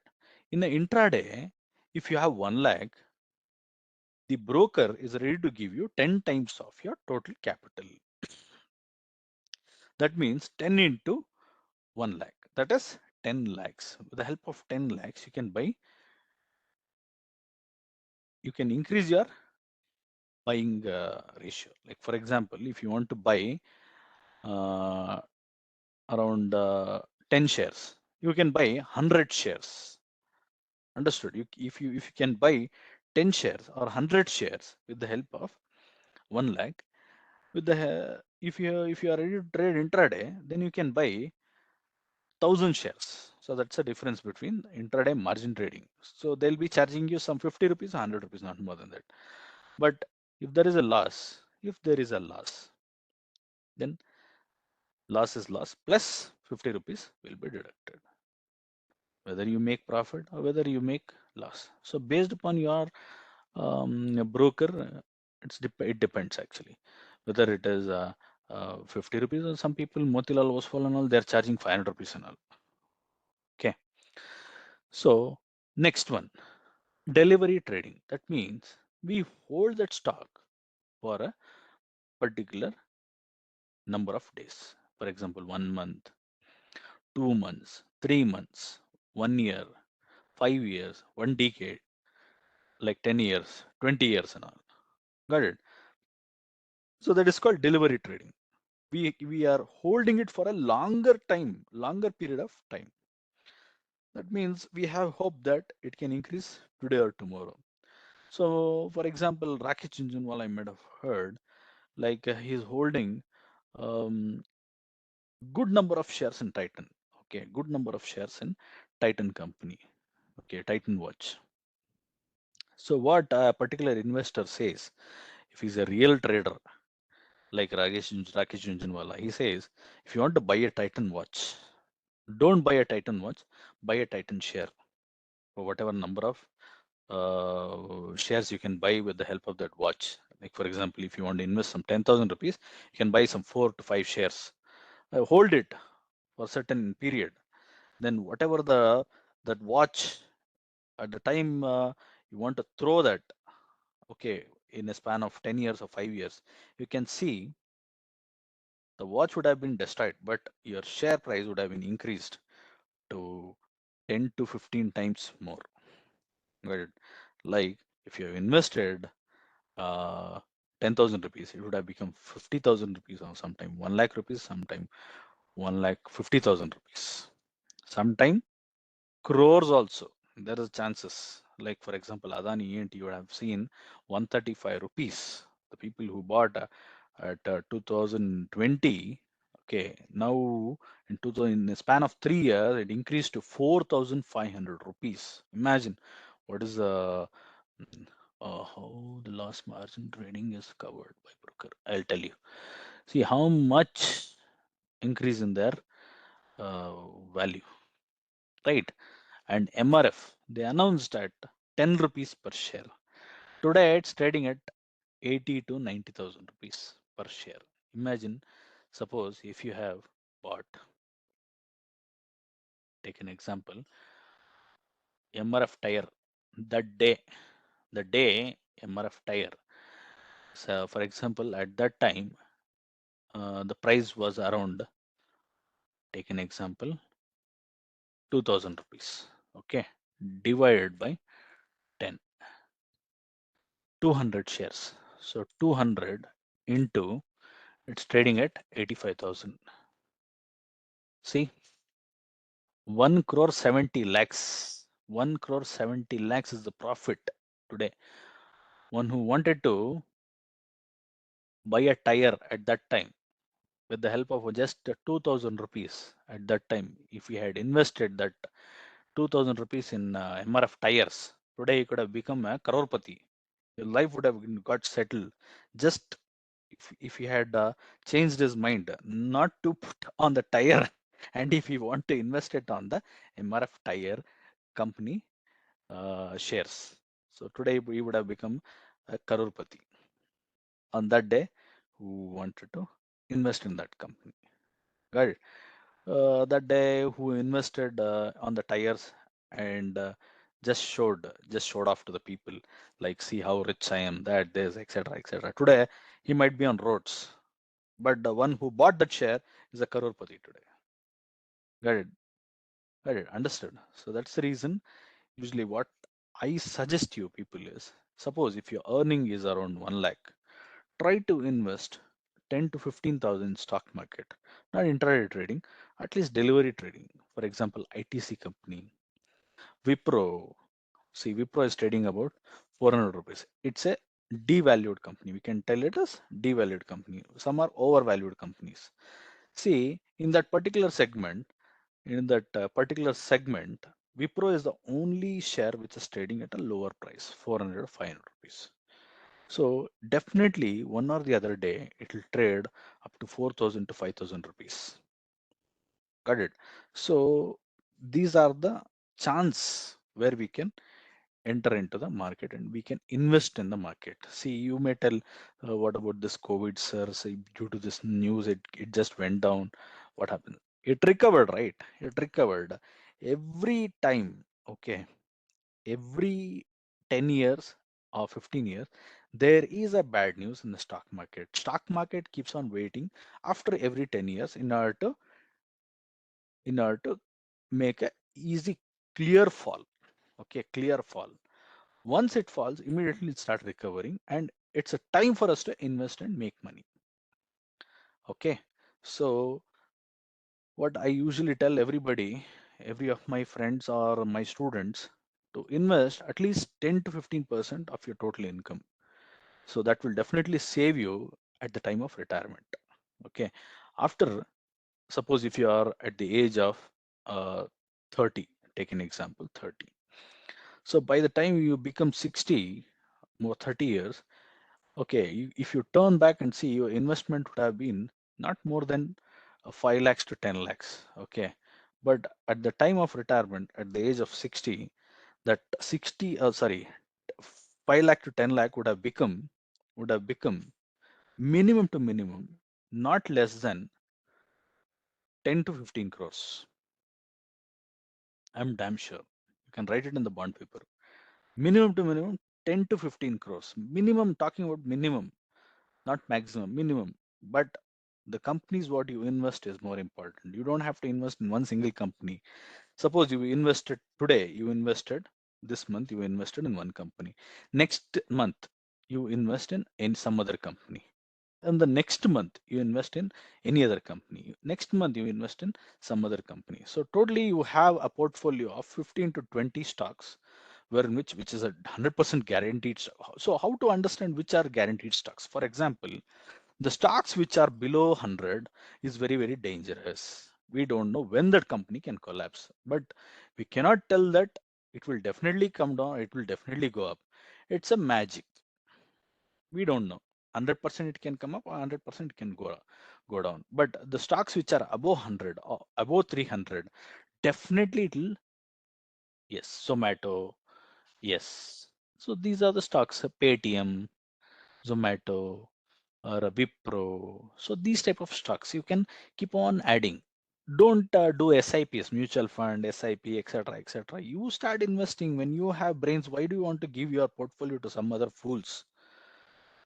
in the intraday, if you have 1 lakh, the broker is ready to give you 10 times of your total capital. That means 10 into 1 lakh. That is 10 lakhs. With the help of 10 lakhs, you can increase your buying ratio. Like for example, if you want to buy uh, around 10 shares, you can buy 100 shares. Understood? If you can buy 10 shares or 100 shares with the help of 1 lakh, with the if you are ready to trade intraday, then you can buy 1,000 shares. So that's the difference between intraday margin trading. So they'll be charging you some 50 rupees, 100 rupees, not more than that. But if there is a loss, then loss is loss plus 50 rupees will be deducted, whether you make profit or whether you make loss. So based upon your broker, it depends actually, whether it is 50 rupees or some people, Motilal Oswal and all, they're charging 500 rupees and all. Okay. So next one, delivery trading. That means we hold that stock for a particular number of days. For example, 1 month, 2 months, 3 months, 1 year, 5 years, 1 decade, like 10 years, 20 years and all. Got it? So that is called delivery trading. We are holding it for a longer time, longer period of time. That means we have hope that it can increase today or tomorrow. So, for example, Rakesh Jhunjhunwala, I might have heard, like he's holding um, good number of shares in Titan. Okay, good number of shares in Titan company. Okay, Titan Watch. So, what a particular investor says, if he's a real trader like Rakesh Jhunjhunwala, he says, if you want to buy a Titan watch, don't buy a Titan watch, buy a Titan share for whatever number of shares you can buy with the help of that watch. Like for example, if you want to invest some 10,000 rupees, you can buy some 4 to 5 shares. Hold it for a certain period. Then whatever that watch at the time you want to throw that, okay, in a span of 10 years or 5 years, you can see the watch would have been destroyed, but your share price would have been increased to 10 to 15 times more. Right? Like if you have invested uh, 10,000 rupees, it would have become 50,000 rupees, or sometime 1 lakh rupees, sometime 1 lakh 50,000 rupees, sometime crores also. There is chances. Like for example, Adani E&T, you would have seen 135 rupees. The people who bought at 2020, okay, now in 2000, in a span of 3 years, it increased to 4,500 rupees. Imagine what is the How the loss margin trading is covered by broker. I'll tell you. See how much increase in their value, right? And MRF, they announced at 10 rupees per share. Today it's trading at 80 to 90,000 rupees per share. Imagine, suppose if you have bought, take an example, MRF tire, that day, the day MRF tire. So, for example, at that time, the price was around, take an example, 2000 rupees. Okay, divided by 10, 200 shares. So 200 into, it's trading at 85,000. See, 1 crore 70 lakhs. 1 crore 70 lakhs is the profit today. One who wanted to buy a tire at that time with the help of just 2000 rupees at that time, if he had invested that 2000 rupees in MRF tires, today he could have become a crorepati. Your life would have got settled just if he had changed his mind not to put on the tire and if he want to invest it on the MRF tire company shares. So today we would have become a crorepati on that day who wanted to invest in that company. Got it? That day who invested on the tires and just showed off to the people, like, see how rich I am, that this, etc., etc. Today he might be on roads, but the one who bought that share is a crorepati today. Got it? Got it? Understood? So that's the reason. Usually, what I suggest you people is, suppose if your earning is around 1 lakh, try to invest 10 to 15,000 in stock market, not intraday trading, at least delivery trading. For example, ITC company, Wipro. See, Wipro is trading about 400 rupees. It's a devalued company. We can tell it as devalued company. Some are overvalued companies. See, in that particular segment, Wipro is the only share which is trading at a lower price, 400 or 500 rupees. So definitely one or the other day it will trade up to 4,000 to 5,000 rupees. Got it? So these are the chance where we can enter into the market and we can invest in the market. See, you may tell, what about this COVID, sir? Say, due to this news, it just went down. What happened? It recovered, right? It recovered every time. Okay, every 10 years or 15 years, there is a bad news in the stock market. Stock market keeps on waiting after every 10 years in order to make a easy clear fall. Okay, clear fall. Once it falls, immediately it start recovering, and it's a time for us to invest and make money. Okay, so what I usually tell everybody, every of my friends or my students, to invest at least 10 to 15% of your total income. So that will definitely save you at the time of retirement. Okay, after, suppose if you are at the age of uh, 30, take an example, 30. So by the time you become 60, more 30 years, okay, if you turn back and see, your investment would have been not more than 5 lakhs to 10 lakhs. Okay. But at the time of retirement, at the age of 60, that 60, sorry, 5 lakh to 10 lakh would have become minimum to minimum, not less than 10 to 15 crores. I'm damn sure. You can write it in the bond paper. Minimum to minimum, 10 to 15 crores. Minimum, talking about minimum, not maximum, minimum. But the companies what you invest is more important. You don't have to invest in one single company. Suppose you invested today, you invested this month, you invested in one company. Next month, you invest in some other company. And the next month, you invest in any other company. Next month, you invest in some other company. So totally, you have a portfolio of 15 to 20 stocks, where in which is a 100% guaranteed. So how to understand which are guaranteed stocks? For example, the stocks which are below 100 is very, very dangerous. We don't know when that company can collapse, but we cannot tell that it will definitely come down, it will definitely go up. It's a magic. We don't know. 100% it can come up, or 100% it can go down. But the stocks which are above 100 or above 300, definitely it'll, yes, Zomato, yes. So these are the stocks, Paytm, Zomato, or a Wipro. So these type of stocks you can keep on adding. Don't do SIPs, mutual fund, SIP, etc., etc. You start investing when you have brains. Why do you want to give your portfolio to some other fools?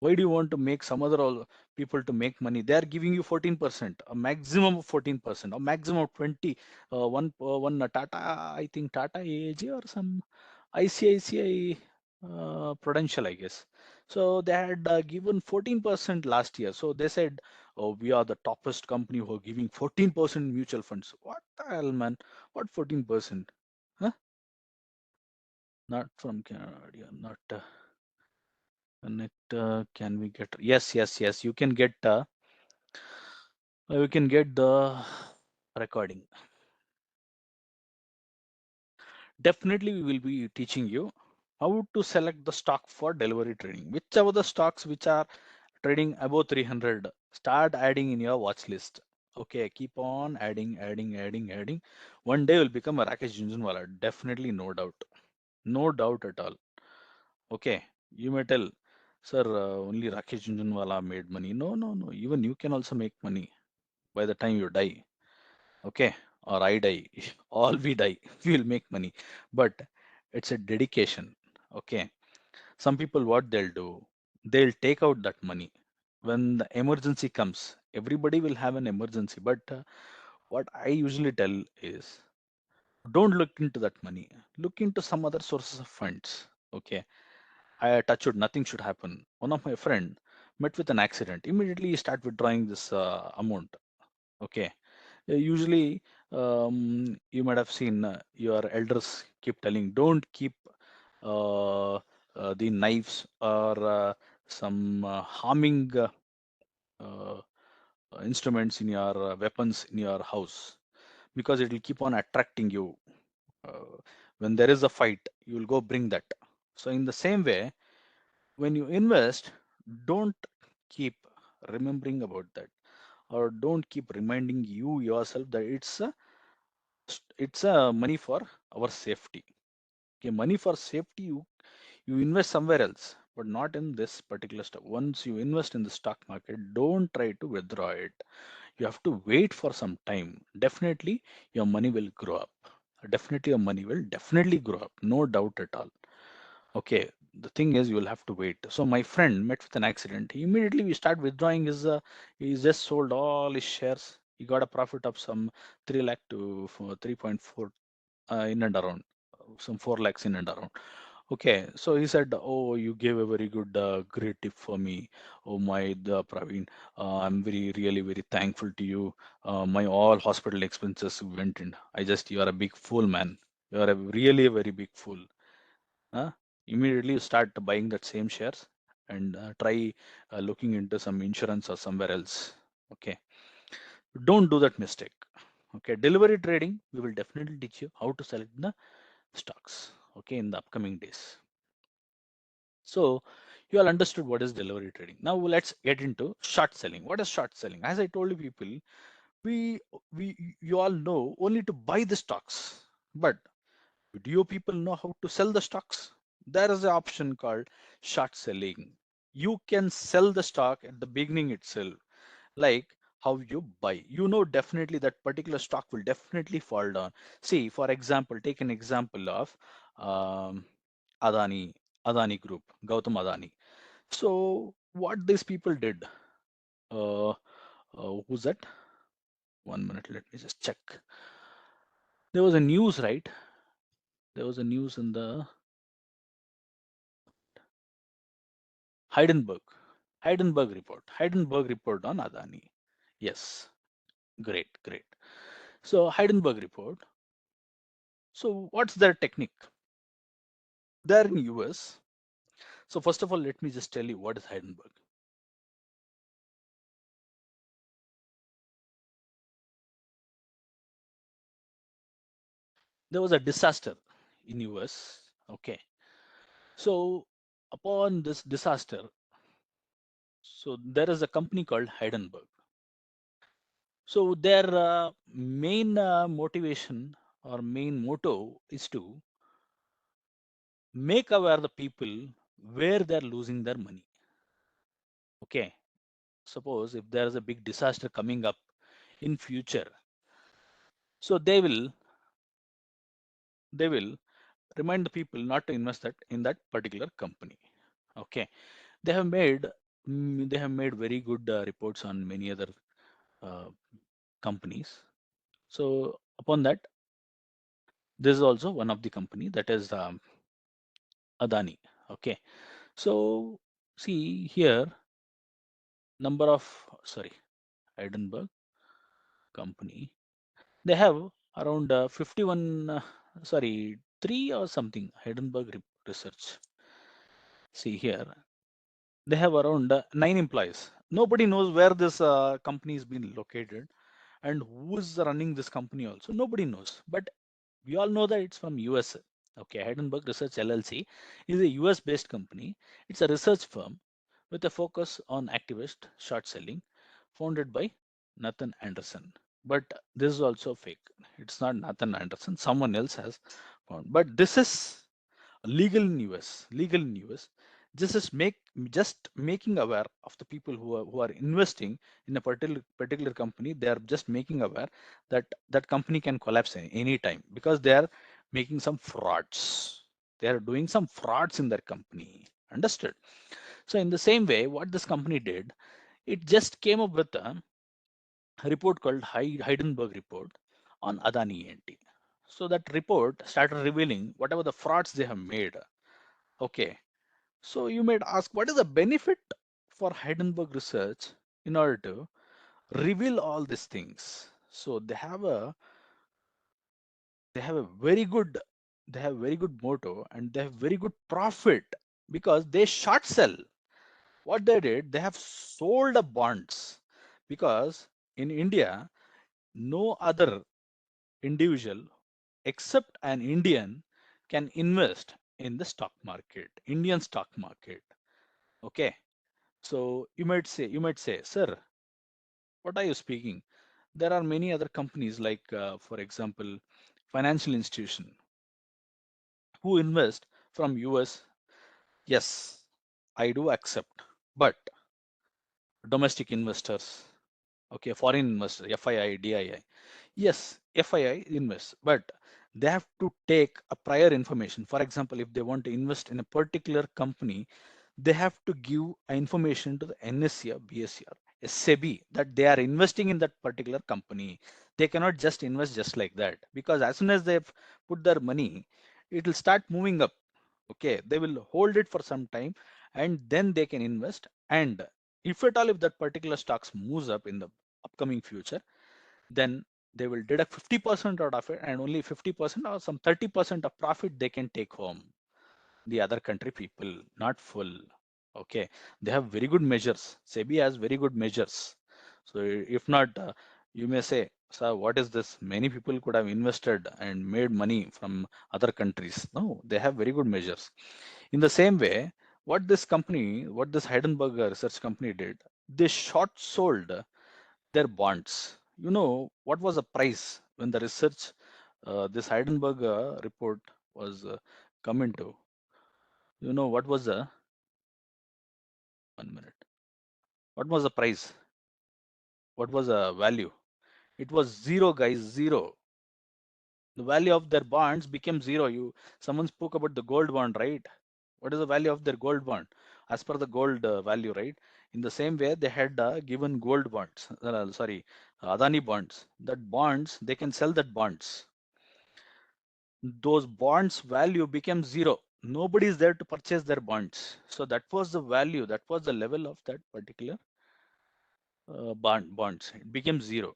Why do you want to make some other people to make money? They are giving you 14%, a maximum of 14%, a maximum of 20. One Tata, I think Tata AAG or some ICICI Prudential, I guess. So they had given 14% last year. So they said, "Oh, we are the toppest company who are giving 14% mutual funds." What the hell, man? What 14%? Huh? Not from Canada, not. Connect, can we get? Yes, yes, yes. You can get the recording. Definitely, we will be teaching you how to select the stock for delivery trading. Whichever the stocks which are trading above 300, start adding in your watch list. Okay, keep on adding, adding, adding, adding. One day will become a Rakesh Jhunjhunwala. Definitely, no doubt. No doubt at all. Okay, you may tell, sir, only Rakesh Jhunjhunwala made money. No, no, no. Even you can also make money by the time you die. Okay, or I die. All we die. We will make money. But it's a dedication. Okay. Some people, what they'll do, they'll take out that money. When the emergency comes, everybody will have an emergency. But what I usually tell is, don't look into that money. Look into some other sources of funds. Okay, I touch wood, nothing should happen. One of my friend met with an accident. Immediately he start withdrawing this amount. Okay. Usually, you might have seen your elders keep telling, don't keep the knives or some harming uh, instruments in your weapons in your house, because it will keep on attracting you. Uh, when there is a fight, you will go bring that. So, in the same way, when you invest, don't keep remembering about that, or don't keep reminding yourself that it's a money for our safety. Okay, money for safety, you invest somewhere else, but not in this particular stock. Once you invest in the stock market, don't try to withdraw it. You have to wait for some time. Definitely your money will grow up. Definitely your money will definitely grow up, no doubt at all. Okay, the thing is, you will have to wait. So my friend met with an accident. He immediately we start withdrawing his. He just sold all his shares. He got a profit of some 3 lakh to 3.4 in and around, some 4 lakhs in and around. Okay, so he said, "Oh, you gave a very good, great tip for me. Oh my, the Praveen, I'm really, very thankful to you. My all hospital expenses went in. You are a big fool, man. You are a really a very big fool." Huh? Immediately you start buying that same shares and try looking into some insurance or somewhere else. Okay, don't do that mistake. Okay, delivery trading, we will definitely teach you how to select the stocks. Okay, in the upcoming days. So you all understood what is delivery trading. Now let's get into short selling. What is short selling? As I told you people, we you all know only to buy the stocks, but do you people know how to sell the stocks? There is an option called short selling. You can sell the stock at the beginning itself, like how you buy. You know definitely that particular stock will definitely fall down. See, for example, take an example of um, Adani, Adani Group, Gautam Adani. So what these people did? Uh, who's that? 1 minute, let me just check. There was a news, right? There was a news in the Heidenberg. Heidenberg report on Adani. Yes, great, great. So Heidenberg report. So what's their technique? They're in US. So first of all, let me just tell you what is Heidenberg. There was a disaster in US. Okay. So upon this disaster, so there is a company called Heidenberg. So their main motivation or main motto is to make aware the people where they're losing their money. Okay, suppose if there is a big disaster coming up in future, so they will remind the people not to invest that in that particular company. Okay, they have made they have made very good reports on many other uh, companies. So upon that, this is also one of the company, that is Adani. Okay, so see here, number of, sorry, Edinburgh company, they have around 51 sorry, 3 or something Edinburgh research. See here, they have around 9 employees. Nobody knows where this company is being located and who is running this company also. Nobody knows, but we all know that it's from US. Okay, Heidenberg Research LLC is a US based company. It's a research firm with a focus on activist short selling, founded by Nathan Anderson. But this is also fake. It's not Nathan Anderson. Someone else has found. But this is legal in US. Legal in US. This is just making aware of the people who are investing in a particular company. They are just making aware that that company can collapse any time because they are making some frauds. They are doing some frauds in their company. Understood? So in the same way, what this company did, it just came up with a report called Heidenberg report on Adani ENT. So that report started revealing whatever the frauds they have made. Okay. So you might ask, what is the benefit for Heidenberg research in order to reveal all these things? So they have a very good motto, and they have very good profit because they short sell. What they did, they have sold the bonds, because in India, no other individual except an Indian can invest in the stock market, Indian stock market. Okay. So you might say, sir, what are you speaking? There are many other companies like, for example, financial institution who invest from US. Yes, I do accept, but domestic investors, okay, foreign investors, FII, DII. Yes, FII invests, but they have to take a prior information. For example, if they want to invest in a particular company, they have to give information to the NSE or BSE or SEBI that they are investing in that particular company. They cannot just invest just like that, because as soon as they've put their money, it will start moving up. Okay, they will hold it for some time and then they can invest. And if at all, if that particular stocks moves up in the upcoming future, then they will deduct 50% out of it, and only 50% or some 30% of profit they can take home. The other country people, not full. Okay, they have very good measures. SEBI has very good measures. So if not, you may say, sir, what is this? Many people could have invested and made money from other countries. No, they have very good measures. In the same way, what this Heidenberg research company did, they short sold their bonds. You know what was the price when the research, this Heidenberg report was come into? You know what was the 1 minute? What was the price? What was the value? It was zero, guys, zero. The value of their bonds became zero. Someone spoke about the gold bond, right? What is the value of their gold bond as per the gold value, right? In the same way, they had given gold bonds, sorry, Adani bonds. That bonds, they can sell that bonds. Those bonds value became zero. Nobody is there to purchase their bonds. So that was the value, that was the level of that particular bonds. It became zero.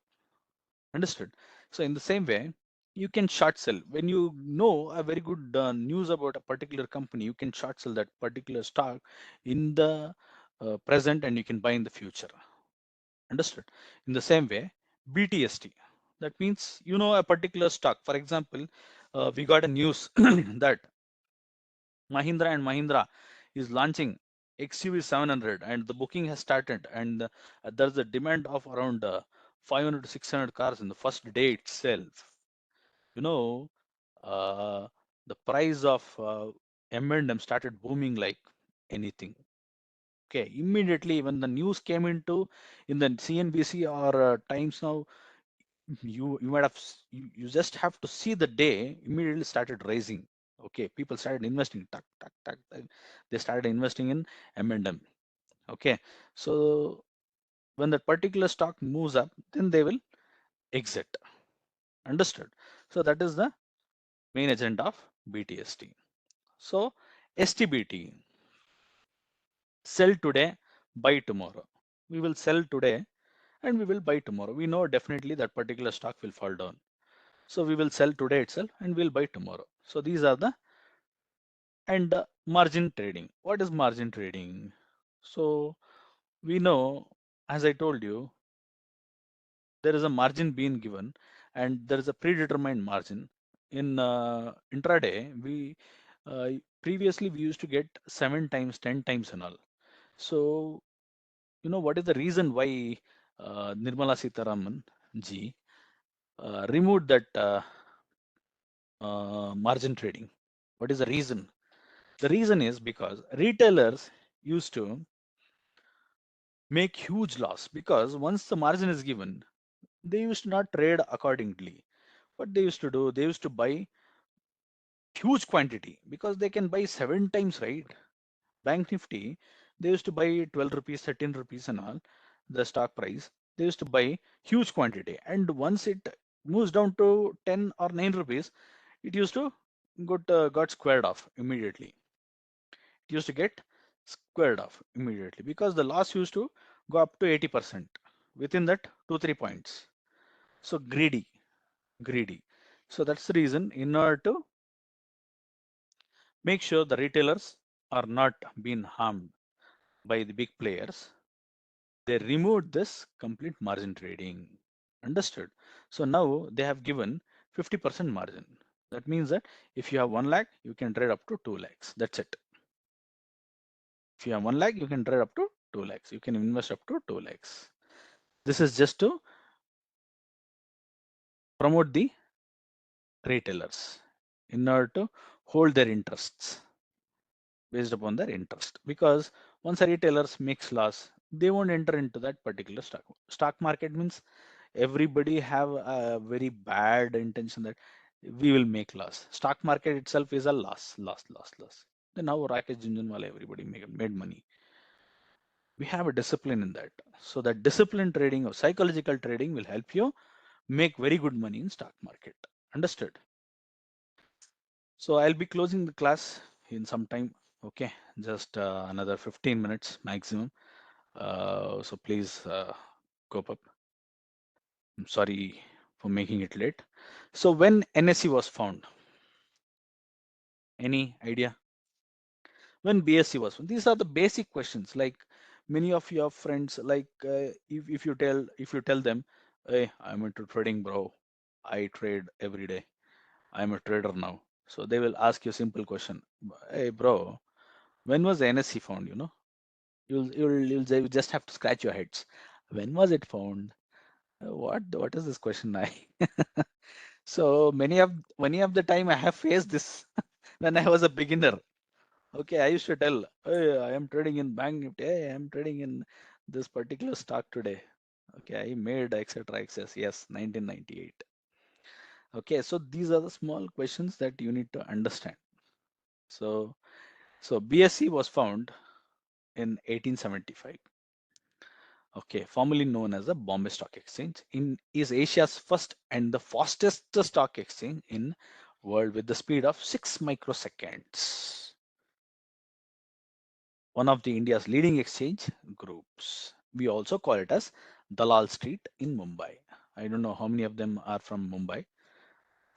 Understood? So in the same way, you can short sell. When you know a very good news about a particular company, you can short sell that particular stock in the present, and you can buy in the future. Understood? In the same way, BTST. That means you know a particular stock. For example, we got a news that Mahindra and Mahindra is launching XUV 700 and the booking has started, and there's a demand of around 500 to 600 cars in the first day itself. You know, uh, the price of M&M started booming like anything. Okay, immediately when the news came into in the CNBC or Times Now, you might have you just have to see the day immediately started rising. Okay, people started investing. Tuck, tuck, tuck, tuck. They started investing in M&M. Okay, so when that particular stock moves up, then they will exit. Understood? So that is the main agenda of BTST. So STBT, sell today, buy tomorrow. We will sell today and we will buy tomorrow. We know definitely that particular stock will fall down. So we will sell today itself and we'll buy tomorrow. So these are the and margin trading. What is margin trading? So we know, as I told you, there is a margin being given and there is a predetermined margin. In intraday, we previously we used to get 7 times, 10 times and all. So you know what is the reason why Nirmala Sitharaman ji removed that margin trading? What is the reason? The reason is because retailers used to make huge loss because once the margin is given, they used to not trade accordingly. What they used to do, they used to buy huge quantity because they can buy 7 times, right? Bank Nifty, they used to buy 12 rupees, 13 rupees and all, the stock price. They used to buy huge quantity. And once it moves down to 10 or 9 rupees, it used to got squared off immediately. It used to get squared off immediately because the loss used to go up to 80% within that 2-3 points. So greedy. So that's the reason in order to make sure the retailers are not being harmed by the big players, they removed this complete margin trading. Understood? So now they have given 50% margin. That means that if you have 1 lakh, you can trade up to 2 lakhs. That's it. If you have 1 lakh, you can trade up to 2 lakhs. You can invest up to 2 lakhs. This is just to promote the retailers in order to hold their interests based upon their interest. Because once a retailers makes loss, they won't enter into that particular stock. Stock market means everybody have a very bad intention that we will make loss. Stock market itself is a loss. Then how Rakesh Jhunjhunwala everybody made money. We have a discipline in that. So that discipline trading or psychological trading will help you make very good money in stock market. Understood? So I'll be closing the class in some time. Okay, just another 15 minutes maximum. So please cope up. I'm sorry for making it late. So when NSE was found, any idea? When BSE was found? These are the basic questions. Like many of your friends, like if you tell them, hey, I'm into trading, bro. I trade every day. I'm a trader now. So they will ask you a simple question. Hey, bro, when was the NSE found? You know, you'll just have to scratch your heads. When was it found? What is this question? I so many of the time I have faced this when I was a beginner. Okay, I used to tell, hey, I am trading in Bank Nifty. Hey, I am trading in this particular stock today. Okay, I made etc. Access. Yes, 1998. Okay, so these are the small questions that you need to understand. So BSE was found in 1875. Okay, formerly known as the Bombay Stock Exchange, is Asia's first and the fastest stock exchange in world with the speed of 6 microseconds. One of the India's leading exchange groups. We also call it as Dalal Street in Mumbai. I don't know how many of them are from Mumbai.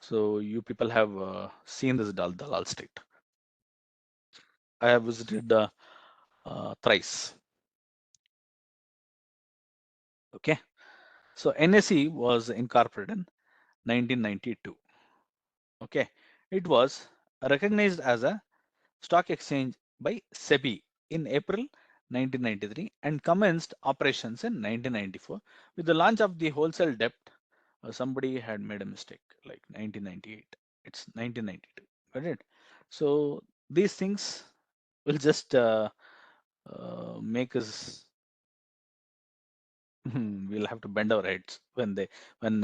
So you people have seen this Dalal Street. I have visited thrice. Okay. So NSE was incorporated in 1992. Okay. It was recognized as a stock exchange by SEBI in April 1993 and commenced operations in 1994. With the launch of the wholesale debt, somebody had made a mistake, like 1998. It's 1992. Got it? So these things will just make us we'll have to bend our heads when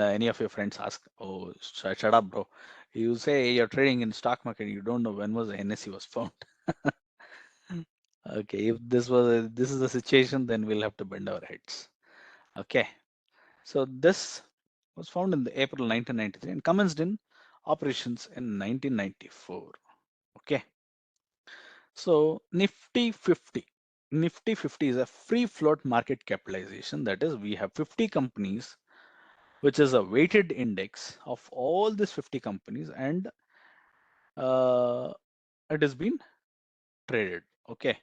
any of your friends ask, "Oh, shut up, bro! You say you're trading in stock market, you don't know when was the NSE was found." Okay, if this is the situation, then we'll have to bend our heads. Okay, so this was found in the April 1993 and commenced in operations in 1994. Okay, so Nifty 50. Nifty 50 is a free float market capitalization. That is, we have 50 companies, which is a weighted index of all these 50 companies, and it has been traded. Okay,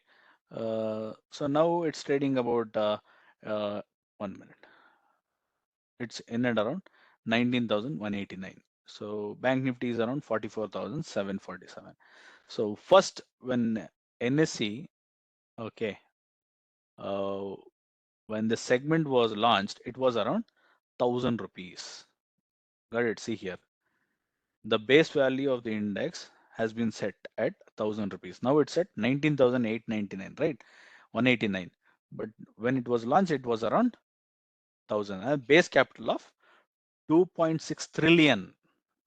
so now it's trading about uh, 1 minute. It's in and around 19,189. So Bank Nifty is around 44,747. So first, when NSE, okay, uh, when the segment was launched, it was around 1,000 rupees. Got it? See here, the base value of the index has been set at 1,000 rupees. Now it's at 19,899, right? 189. But when it was launched, it was around 1,000. And base capital of 2.6 trillion.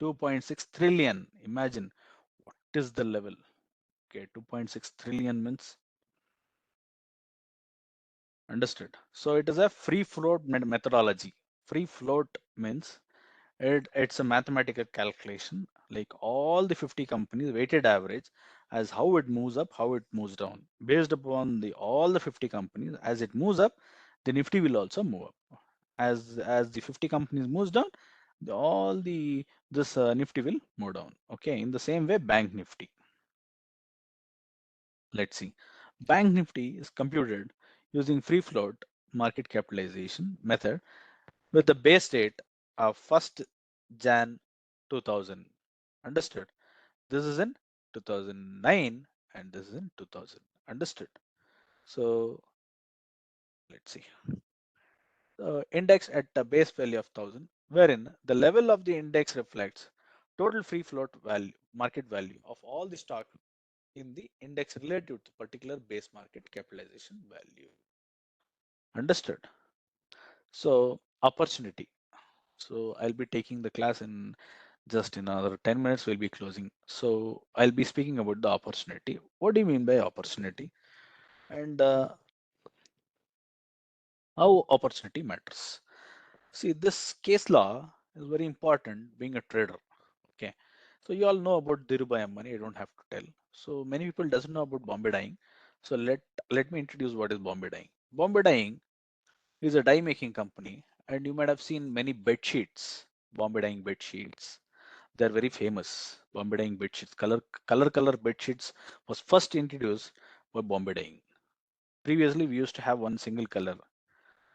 2.6 trillion. Imagine what is the level. Okay, 2.6 trillion means understood. So it is a free float methodology. Free float means it's a mathematical calculation, like all the 50 companies weighted average as how it moves up, how it moves down. Based upon the all the 50 companies, as it moves up, the Nifty will also move up. As the 50 companies moves down, all the this Nifty will move down. Okay, in the same way, Bank Nifty. Let's see. Bank Nifty is computed using free float market capitalization method with the base date of 1st Jan 2000. Understood? This is in 2009 and this is in 2000. Understood? So let's see. Index at the base value of 1000, wherein the level of the index reflects total free float value, market value of all the stock in the index relative to particular base market capitalization value. Understood? So opportunity. So I'll be taking the class in just in another 10 minutes, we'll be closing. So I'll be speaking about the opportunity. What do you mean by opportunity? And how opportunity matters. See, this case law is very important being a trader. Okay. So you all know about Dhirubhai Ambani, I don't have to tell. So many people doesn't know about Bombay dyeing. So let me introduce what is Bombay dyeing. Bombay dyeing is a dye making company, and you might have seen many bed sheets, Bombay dyeing bed sheets. They're very famous. Bombay dyeing bed sheets, color bed sheets was first introduced by Bombay dyeing. Previously, we used to have one single color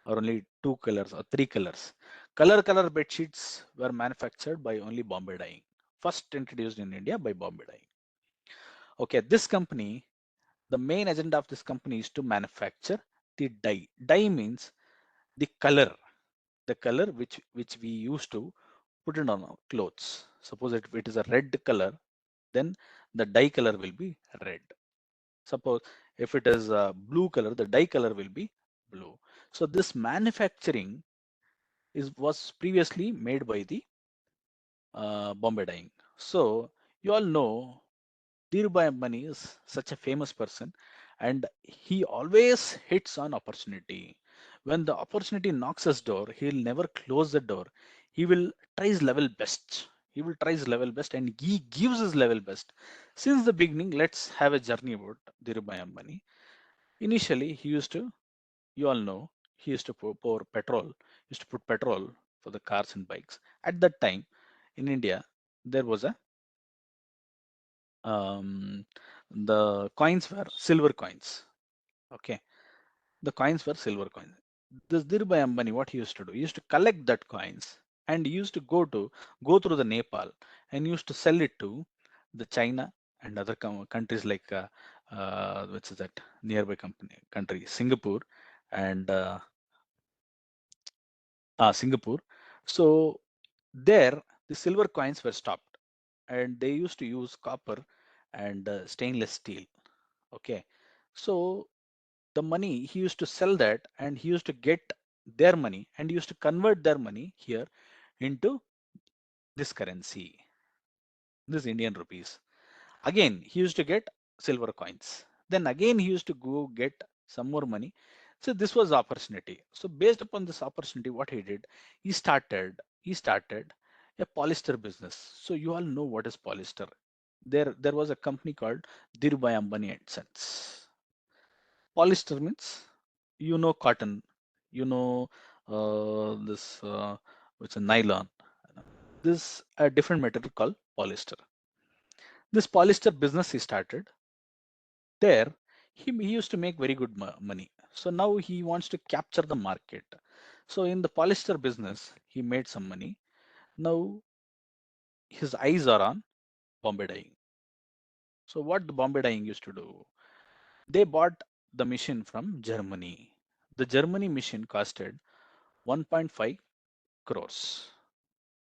or only two colors or three colors. Color bed sheets were manufactured by only Bombay dyeing. First introduced in India by Bombay dyeing. Okay, this company, the main agenda of this company is to manufacture the dye. Dye means the color which we used to put it on our clothes. Suppose if it is a red color, then the dye color will be red. Suppose if it is a blue color, the dye color will be blue. So this manufacturing was previously made by the Bombay dyeing. So you all know Dhirubhai Ambani is such a famous person, and he always hits on opportunity. When the opportunity knocks his door, he'll never close the door. He will try his level best. He will try his level best, and he gives his level best. Since the beginning, let's have a journey about Dhirubhai Ambani. Initially, he used to, you all know, he used to pour petrol, used to put petrol for the cars and bikes. At that time, in India, there was a um, the coins were silver coins. Okay, the coins were silver coins. This Dhirubhai Ambani, what he used to do, he used to collect that coins and he used to go through the Nepal and used to sell it to the China and other countries like which is that nearby country, Singapore, and Singapore. So there, the silver coins were stopped, and they used to use copper and stainless steel. Okay, so the money he used to sell that, and he used to get their money, and he used to convert their money here into this currency, this Indian rupees. Again, he used to get silver coins. Then again, he used to go get some more money. So this was opportunity. So based upon this opportunity, what he did, he started a polyester business. So you all know what is polyester. There was a company called Dhirubhai Ambani and Sons. Polyester means, you know, cotton, you know, this which is nylon. This a different material called polyester. This polyester business he started there. He used to make very good money. So now he wants to capture the market. So in the polyester business, he made some money. Now his eyes are on Bombay dyeing. So what the Bombay dyeing used to do? They bought the machine from Germany. The Germany machine costed 1.5 crores.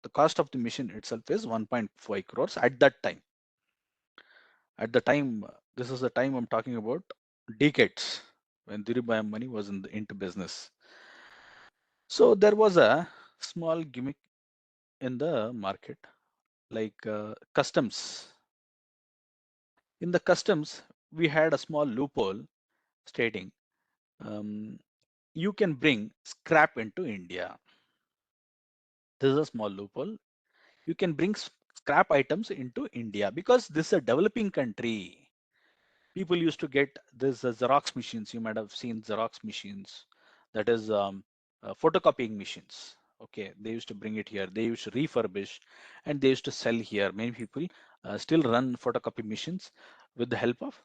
The cost of the machine itself is 1.5 crores at that time. At the time, this is the time I'm talking about, decades, when Dhirubhai Ambani was into business. So there was a small gimmick in the market, like customs. In the customs, we had a small loophole stating um, you can bring scrap into India. This is a small loophole. You can bring scrap items into India because this is a developing country. People used to get this Xerox machines. You might have seen Xerox machines. That is photocopying machines. Okay, they used to bring it here. They used to refurbish, and they used to sell here. Many people still run photocopy machines with the help of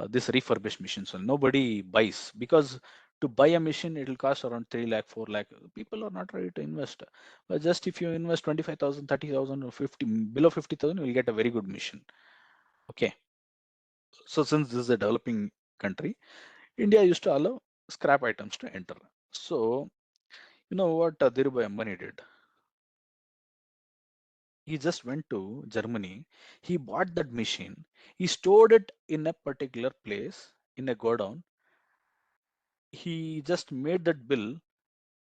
this refurbished machine. So nobody buys because to buy a machine it will cost around 3 lakh, 4 lakh. People are not ready to invest. But just if you invest 25,000, 30,000, or 50, below 50,000, you will get a very good machine. Okay. So since this is a developing country, India used to allow scrap items to enter. So you know what Dhirubhai Ambani did? He just went to Germany. He bought that machine. He stored it in a particular place in a godown. He just made that bill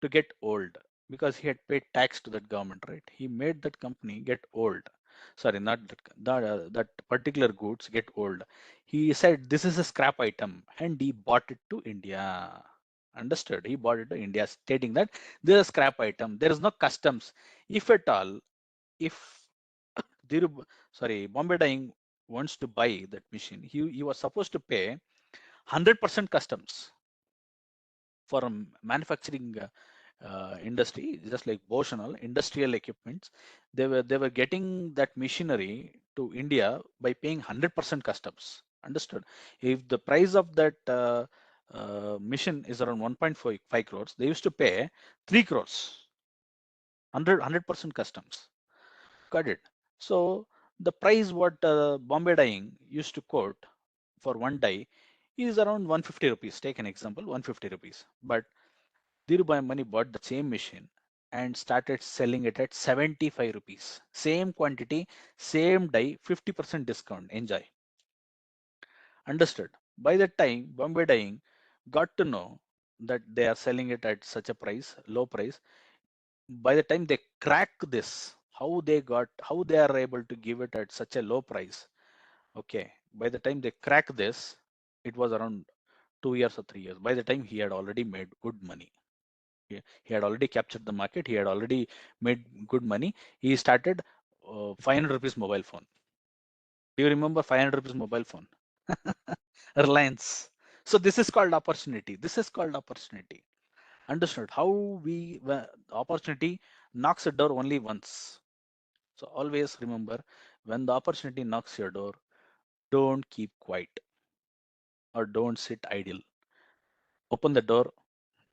to get old because he had paid tax to that government, right? He made that company get old. Sorry, not that particular goods get old. He said this is a scrap item and he bought it to India. Understood? He bought it to India, stating that this is a scrap item. There is no customs. If at all, if Bombay Dyeing wants to buy that machine, he was supposed to pay 100% customs for manufacturing industry, just like Bosch and all industrial equipments. They were getting that machinery to India by paying 100% customs. Understood? If the price of that machine is around 1.5 crores, they used to pay 3 crores, 100% customs. Got it? So the price what Bombay Dyeing used to quote for one dye is around 150 rupees. Take an example, 150 rupees. But Dhirubhai Ambani bought the same machine and started selling it at 75 rupees. Same quantity, same dye, 50% discount. Enjoy. Understood. By that time, Bombay Dyeing got to know that they are selling it at such a price, low price. By the time they crack this, how they are able to give it at such a low price. Okay. By the time they crack this, it was around 2 years or 3 years. By the time he had already made good money. He had already captured the market. He had already made good money. He started 500 rupees mobile phone. Do you remember 500 rupees mobile phone? Reliance. So this is called opportunity. This is called opportunity. Understood? How opportunity knocks a door only once. So always remember, when the opportunity knocks your door, don't keep quiet or don't sit idle. Open the door,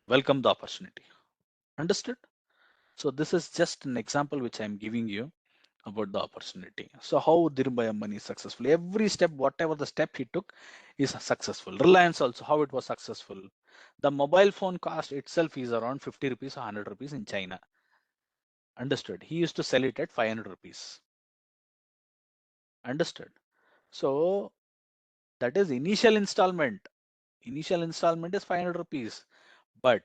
welcome the opportunity. Understood? So this is just an example which I'm giving you about the opportunity. So how Dhirubhai Ambani is successful? Every step, whatever the step he took, is successful. Reliance also, how it was successful. The mobile phone cost itself is around 50 rupees or 100 rupees in China. Understood? He used to sell it at 500 rupees. Understood? So that is initial installment. Initial installment is 500 rupees, but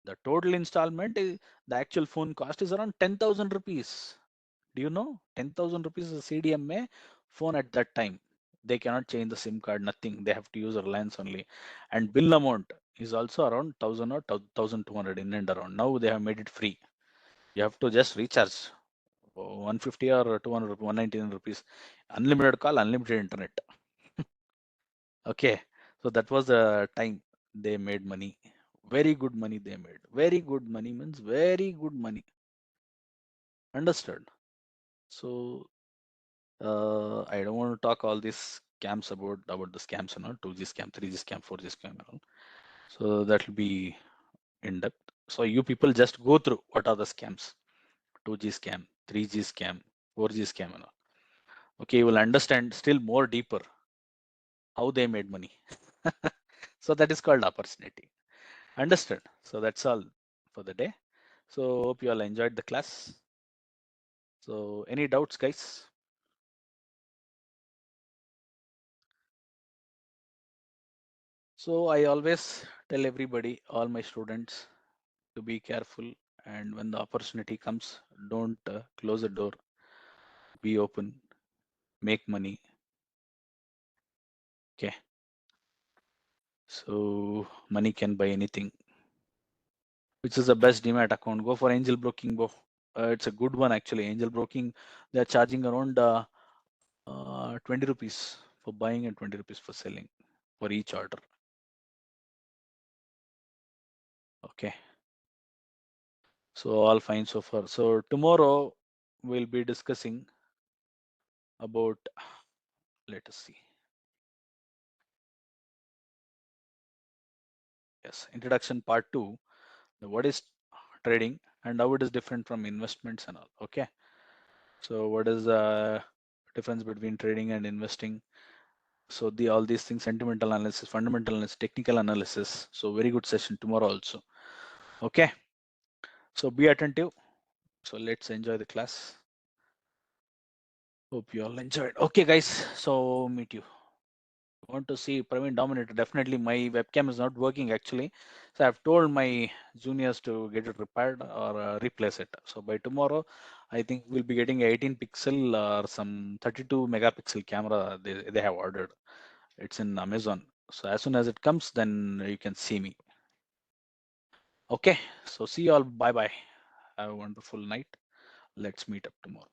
the total installment is the actual phone cost is around 10,000 rupees. Do you know 10,000 rupees is a CDMA phone at that time? They cannot change the SIM card, nothing. They have to use Reliance only. And bill amount is also around 1,000 or 1,200 in and around. Now they have made it free. You have to just recharge 150 or 200, 199 rupees. Unlimited call, unlimited internet. Okay. So that was the time they made money. Very good money they made. Very good money means very good money. Understood? So I don't want to talk all these scams about the scams and all, 2G scam, 3G scam, 4G scam and all. So that will be in depth. So you people just go through what are the scams, 2G scam, 3G scam, 4G scam and all. Okay, you will understand still more deeper how they made money. So that is called opportunity. Understood? So that's all for the day. So hope you all enjoyed the class. So any doubts, guys? So I always tell everybody, all my students, to be careful, and when the opportunity comes, don't close the door. Be open, make money. Okay. So money can buy anything. Which is the best demat account? Go for angel broking, bro. It's a good one actually. Angel broking, they're charging around 20 rupees for buying and 20 rupees for selling for each order. Okay. So all fine so far. So tomorrow we'll be discussing about, let us see. Yes, introduction part 2. What is trading and how it is different from investments and all. Okay. So what is the difference between trading and investing? So all these things, sentimental analysis, fundamental analysis, technical analysis. So very good session tomorrow also. Okay. So be attentive. So let's enjoy the class. Hope you all enjoyed. Okay, guys. So meet you. Want to see Praveen Dominator? Definitely my webcam is not working actually. So I've told my juniors to get it repaired or replace it. So by tomorrow, I think we'll be getting 18 pixel or some 32 megapixel camera they have ordered. It's in Amazon. So as soon as it comes, then you can see me. Okay. So see you all. Bye bye. Have a wonderful night. Let's meet up tomorrow.